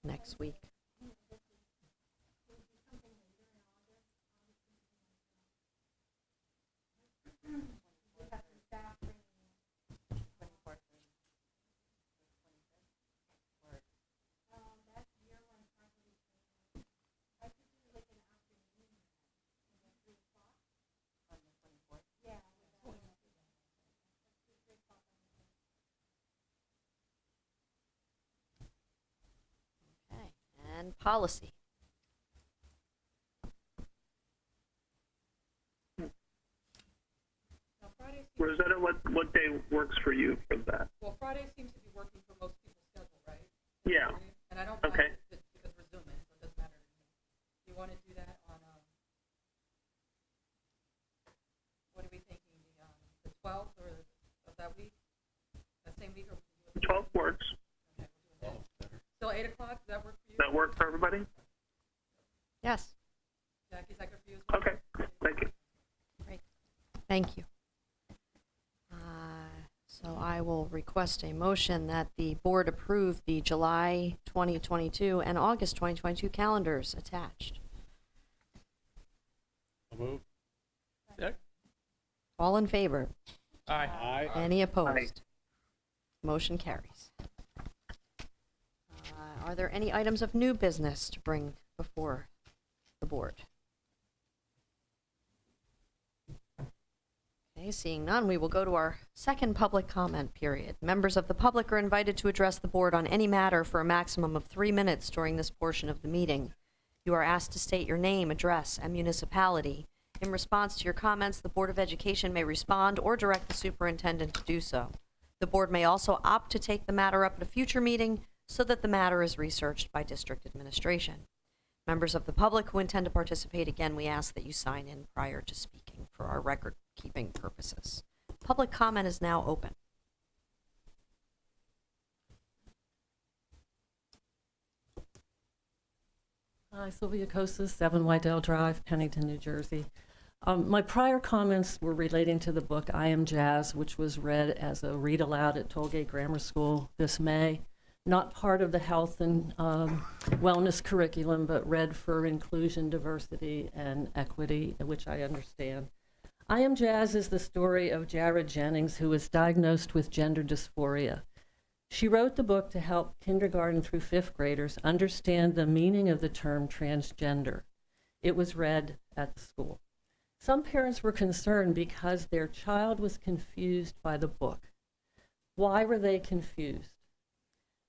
Next week. Okay, and policy. Rosetta, what day works for you for that? Well, Friday seems to be working for most people's schedule, right? Yeah. And I don't mind Okay. it because we're Zooming, so it doesn't matter to me. You want to do that on, what are we thinking, the 12th or of that week? That same week? Or 12 works. Okay, we'll do that. So 8 o'clock, does that work for you? That work for everybody? Yes. Jackie, is that good for you as well? Okay. Thank you. Great. Thank you. So I will request a motion that the board approve the July 2022 and August 2022 calendars attached. Move. All in favor? Aye. Any opposed? Motion carries. Are there any items of new business to bring before the board? Okay, seeing none, we will go to our second public comment period. Members of the public are invited to address the board on any matter for a maximum of 3 minutes during this portion of the meeting. You are asked to state your name, address, and municipality. In response to your comments, the Board of Education may respond or direct the superintendent to do so. The board may also opt to take the matter up at a future meeting so that the matter is researched by district administration. Members of the public who intend to participate, again, we ask that you sign in prior to speaking for our record-keeping purposes. Public comment is now open. Hi, Sylvia Kosas, 7 Wydell Drive, Pennington, New Jersey. My prior comments were relating to the book I Am Jazz, which was read as a read aloud at Tollgate Grammar School this May. Not part of the health and wellness curriculum, but read for inclusion, diversity, and equity, which I understand. I Am Jazz is the story of Jared Jennings, who was diagnosed with gender dysphoria. She wrote the book to help kindergarten through 5th graders understand the meaning of the term transgender. It was read at the school. Some parents were concerned because their child was confused by the book. Why were they confused?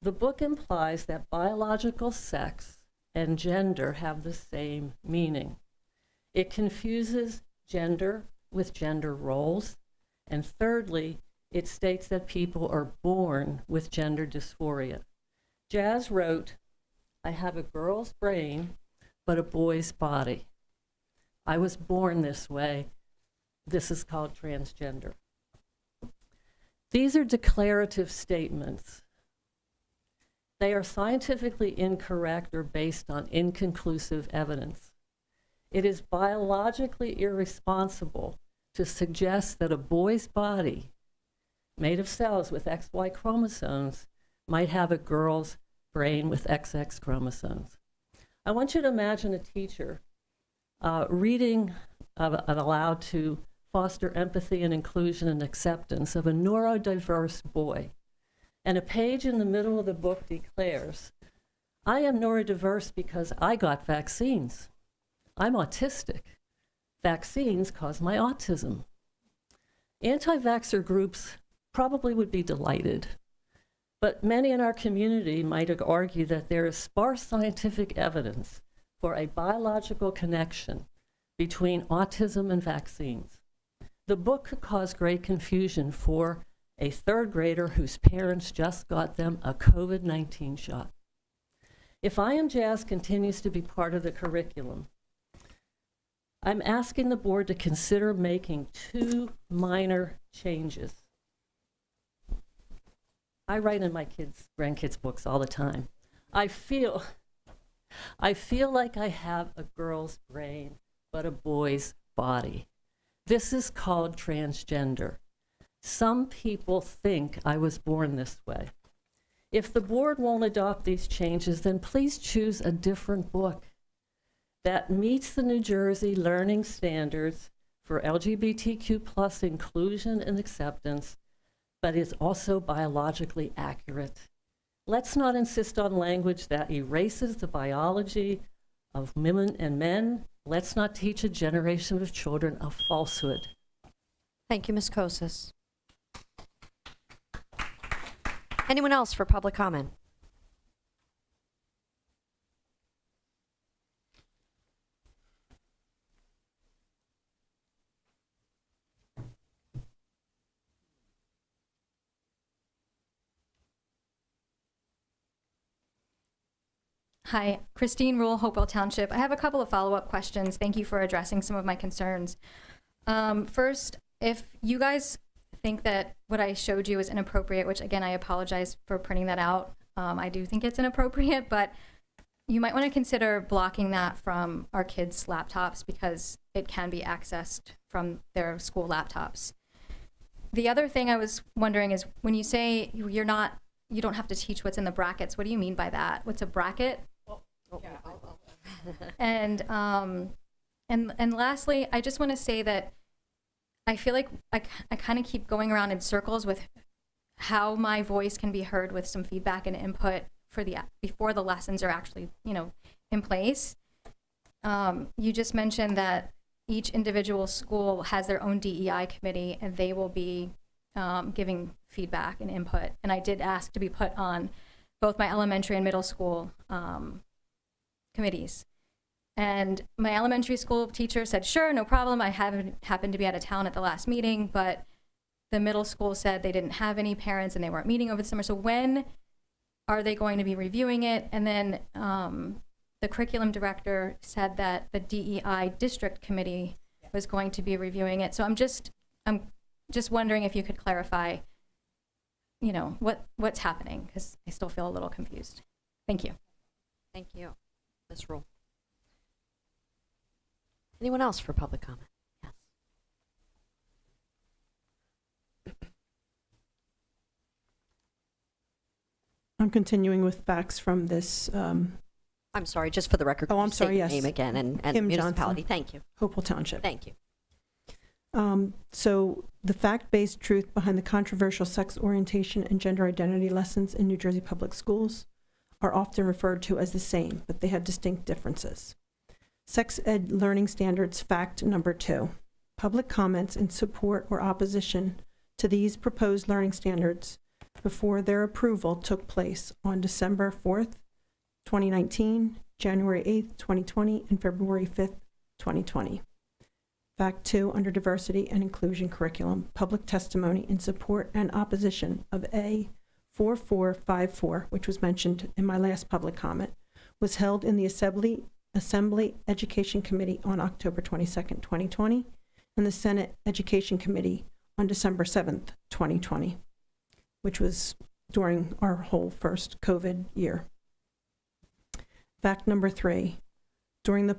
The book implies that biological sex and gender have the same meaning. It confuses gender with gender roles, and thirdly, it states that people are born with gender dysphoria. Jazz wrote, "I have a girl's brain, but a boy's body. I was born this way. This is called transgender." These are declarative statements. They are scientifically incorrect or based on inconclusive evidence. It is biologically irresponsible to suggest that a boy's body, made of cells with XY chromosomes, might have a girl's brain with XX chromosomes. I want you to imagine a teacher reading aloud to foster empathy and inclusion and acceptance of a neurodiverse boy. And a page in the middle of the book declares, "I am neurodiverse because I got vaccines. I'm autistic. Vaccines cause my autism." Anti-vaxxer groups probably would be delighted, but many in our community might argue that there is sparse scientific evidence for a biological connection between autism and vaccines. The book could cause great confusion for a third grader whose parents just got them a COVID-19 shot. If I Am Jazz continues to be part of the curriculum, I'm asking the board to consider making 2 minor changes. I write in my grandkids' books all the time. I feel like I have a girl's brain, but a boy's body. This is called transgender. Some people think I was born this way. If the board won't adopt these changes, then please choose a different book that meets the New Jersey learning standards for LGBTQ+ inclusion and acceptance, but is also biologically accurate. Let's not insist on language that erases the biology of women and men. Let's not teach a generation of children a falsehood. Thank you, Ms. Kosis. Anyone else for public comment? Hi, Christine Rule, Hopewell Township. I have a couple of follow-up questions. Thank you for addressing some of my concerns. First, if you guys think that what I showed you is inappropriate, which again, I apologize for printing that out. I do think it's inappropriate, but you might want to consider blocking that from our kids' laptops because it can be accessed from their school laptops. The other thing I was wondering is when you say you don't have to teach what's in the brackets, what do you mean by that? What's a bracket? And lastly, I just want to say that I feel like I kind of keep going around in circles with how my voice can be heard with some feedback and input before the lessons are actually, in place. You just mentioned that each individual school has their own DEI committee and they will be giving feedback and input. And I did ask to be put on both my elementary and middle school committees. And my elementary school teacher said, sure, no problem. I happened to be out of town at the last meeting, but the middle school said they didn't have any parents and they weren't meeting over the summer. So when are they going to be reviewing it? And then the curriculum director said that the DEI district committee was going to be reviewing it. So I'm just wondering if you could clarify, what's happening, because I still feel a little confused. Thank you. Thank you, Ms. Rule. Anyone else for public comment? Yes. I'm continuing with facts from this. I'm sorry, just for the record. Oh, I'm sorry, state yes. your name again and Kim municipality. Johnson. Thank you. Hopewell Township. Thank you. So the fact-based truth behind the controversial sex orientation and gender identity lessons in New Jersey public schools are often referred to as the same, but they have distinct differences. Sex ed learning standards fact number 2. Public comments in support or opposition to these proposed learning standards before their approval took place on December 4th, 2019, January 8th, 2020, and February 5th, 2020. Fact 2, under diversity and inclusion curriculum, public testimony in support and opposition of A 4454, which was mentioned in my last public comment, was held in the Assembly Education Committee on October 22nd, 2020, and the Senate Education Committee on December 7th, 2020, which was during our whole first COVID year. Fact number 3, during the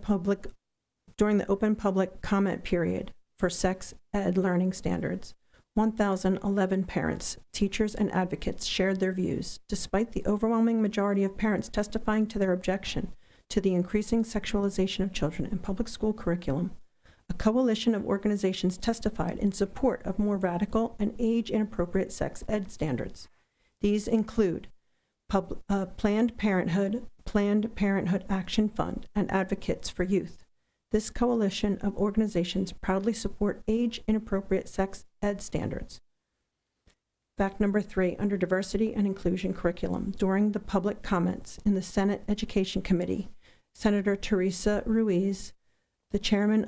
open public comment period for sex ed learning standards, 1,011 parents, teachers, and advocates shared their views, despite the overwhelming majority of parents testifying to their objection to the increasing sexualization of children in public school curriculum. A coalition of organizations testified in support of more radical and age-inappropriate sex ed standards. These include Planned Parenthood Action Fund, and Advocates for Youth. This coalition of organizations proudly support age-inappropriate sex ed standards. Fact number 3, under diversity and inclusion curriculum, during the public comments in the Senate Education Committee, Senator Teresa Ruiz, the chairwoman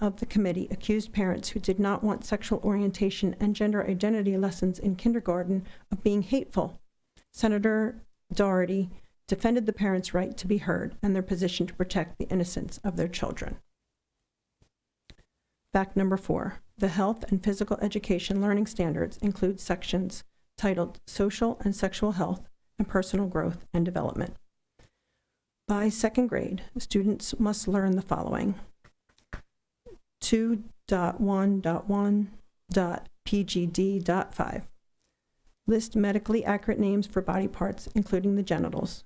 of the committee, accused parents who did not want sexual orientation and gender identity lessons in kindergarten of being hateful. Senator Doherty defended the parents' right to be heard and their position to protect the innocence of their children. Fact number 4, the health and physical education learning standards include sections titled Social and Sexual Health and Personal Growth and Development. By second grade, students must learn the following: 2.1.1.pgd.5. List medically accurate names for body parts, including the genitals.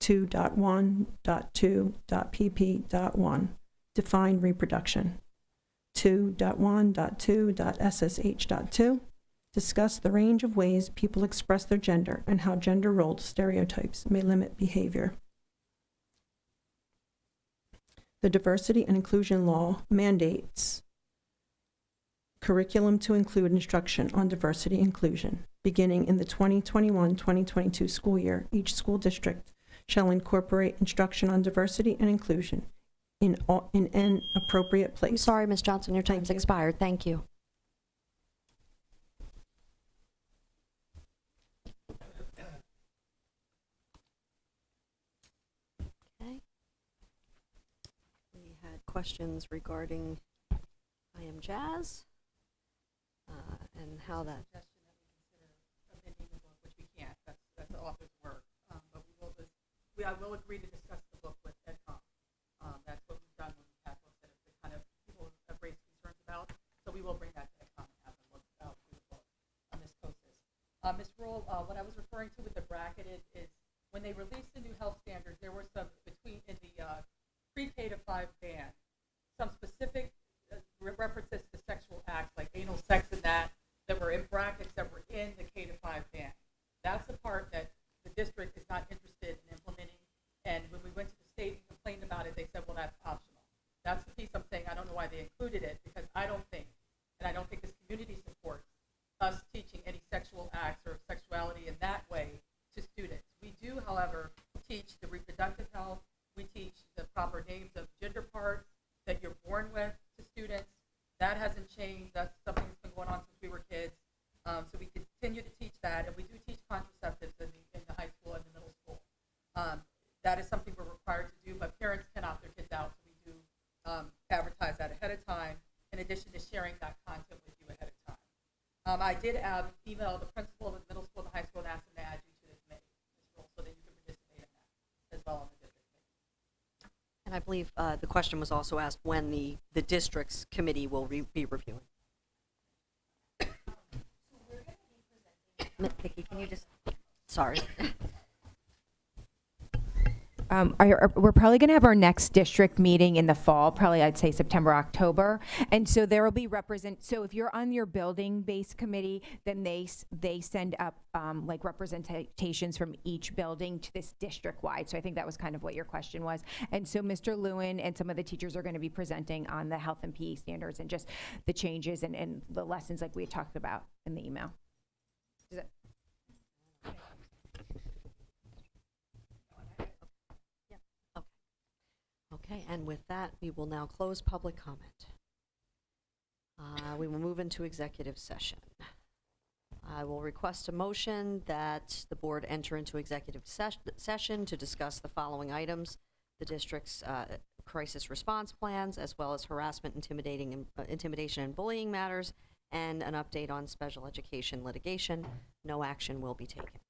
2.1.2.pp.1. Define reproduction. 2.1.2.ssh.2. Discuss the range of ways people express their gender and how gender role stereotypes may limit behavior. The Diversity and Inclusion Law mandates curriculum to include instruction on diversity and inclusion. Beginning in the 2021-2022 school year, each school district shall incorporate instruction on diversity and inclusion in an appropriate place. I'm sorry, Ms. Johnson, your time's expired. Thank you. Okay. We had questions regarding I Am Jazz and how that. Amending the book, which we can't. That's the author's work. But I will agree to discuss the book with EdCom. That's what we've done when we have books that have kind of people have raised concerns about. So we will bring that to EdCom and have them look out through the book on Ms. Kosis. Ms. Rule, what I was referring to with the bracketed is when they released the new health standards, there were some in the pre-K to 5 band, some specific references to sexual acts like anal sex and that were in brackets that were in the K to 5 band. That's the part that the district is not interested in implementing. And when we went to the state and complained about it, they said, well, that's optional. That's the piece I'm saying. I don't know why they included it, because I don't think this community supports us teaching any sexual acts or sexuality in that way to students. We do, however, teach the reproductive health. We teach the proper names of gender parts that you're born with to students. That hasn't changed. That's something that's been going on since we were kids. So we continue to teach that, and we do teach contraceptives in the high school and the middle school. That is something we're required to do, but parents can opt their kids out, so we do advertise that ahead of time, in addition to sharing that content with you ahead of time. I did email the principal of the middle school and the high school and ask them to add you to the committee, so that you can participate in that as well on the district committee. And I believe the question was also asked when the district's committee will be reviewing. Vicki, can you just, sorry. We're probably going to have our next district meeting in the fall, probably I'd say September, October. And so there will be so if you're on your building-based committee, then they send up like representations from each building to this district-wide. So I think that was kind of what your question was. And so Mr. Lewin and some of the teachers are going to be presenting on the health and PE standards and just the changes and the lessons like we had talked about in the email. Does that Okay, and with that, we will now close public comment. We will move into executive session. I will request a motion that the board enter into executive session to discuss the following items: the district's crisis response plans, as well as harassment, intimidation, and bullying matters, and an update on special education litigation. No action will be taken.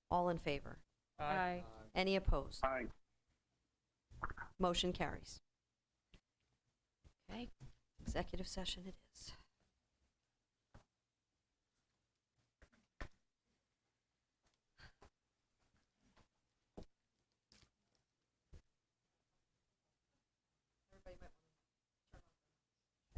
All in favor? Aye. Any opposed? Aye. Motion carries. Okay, executive session it is.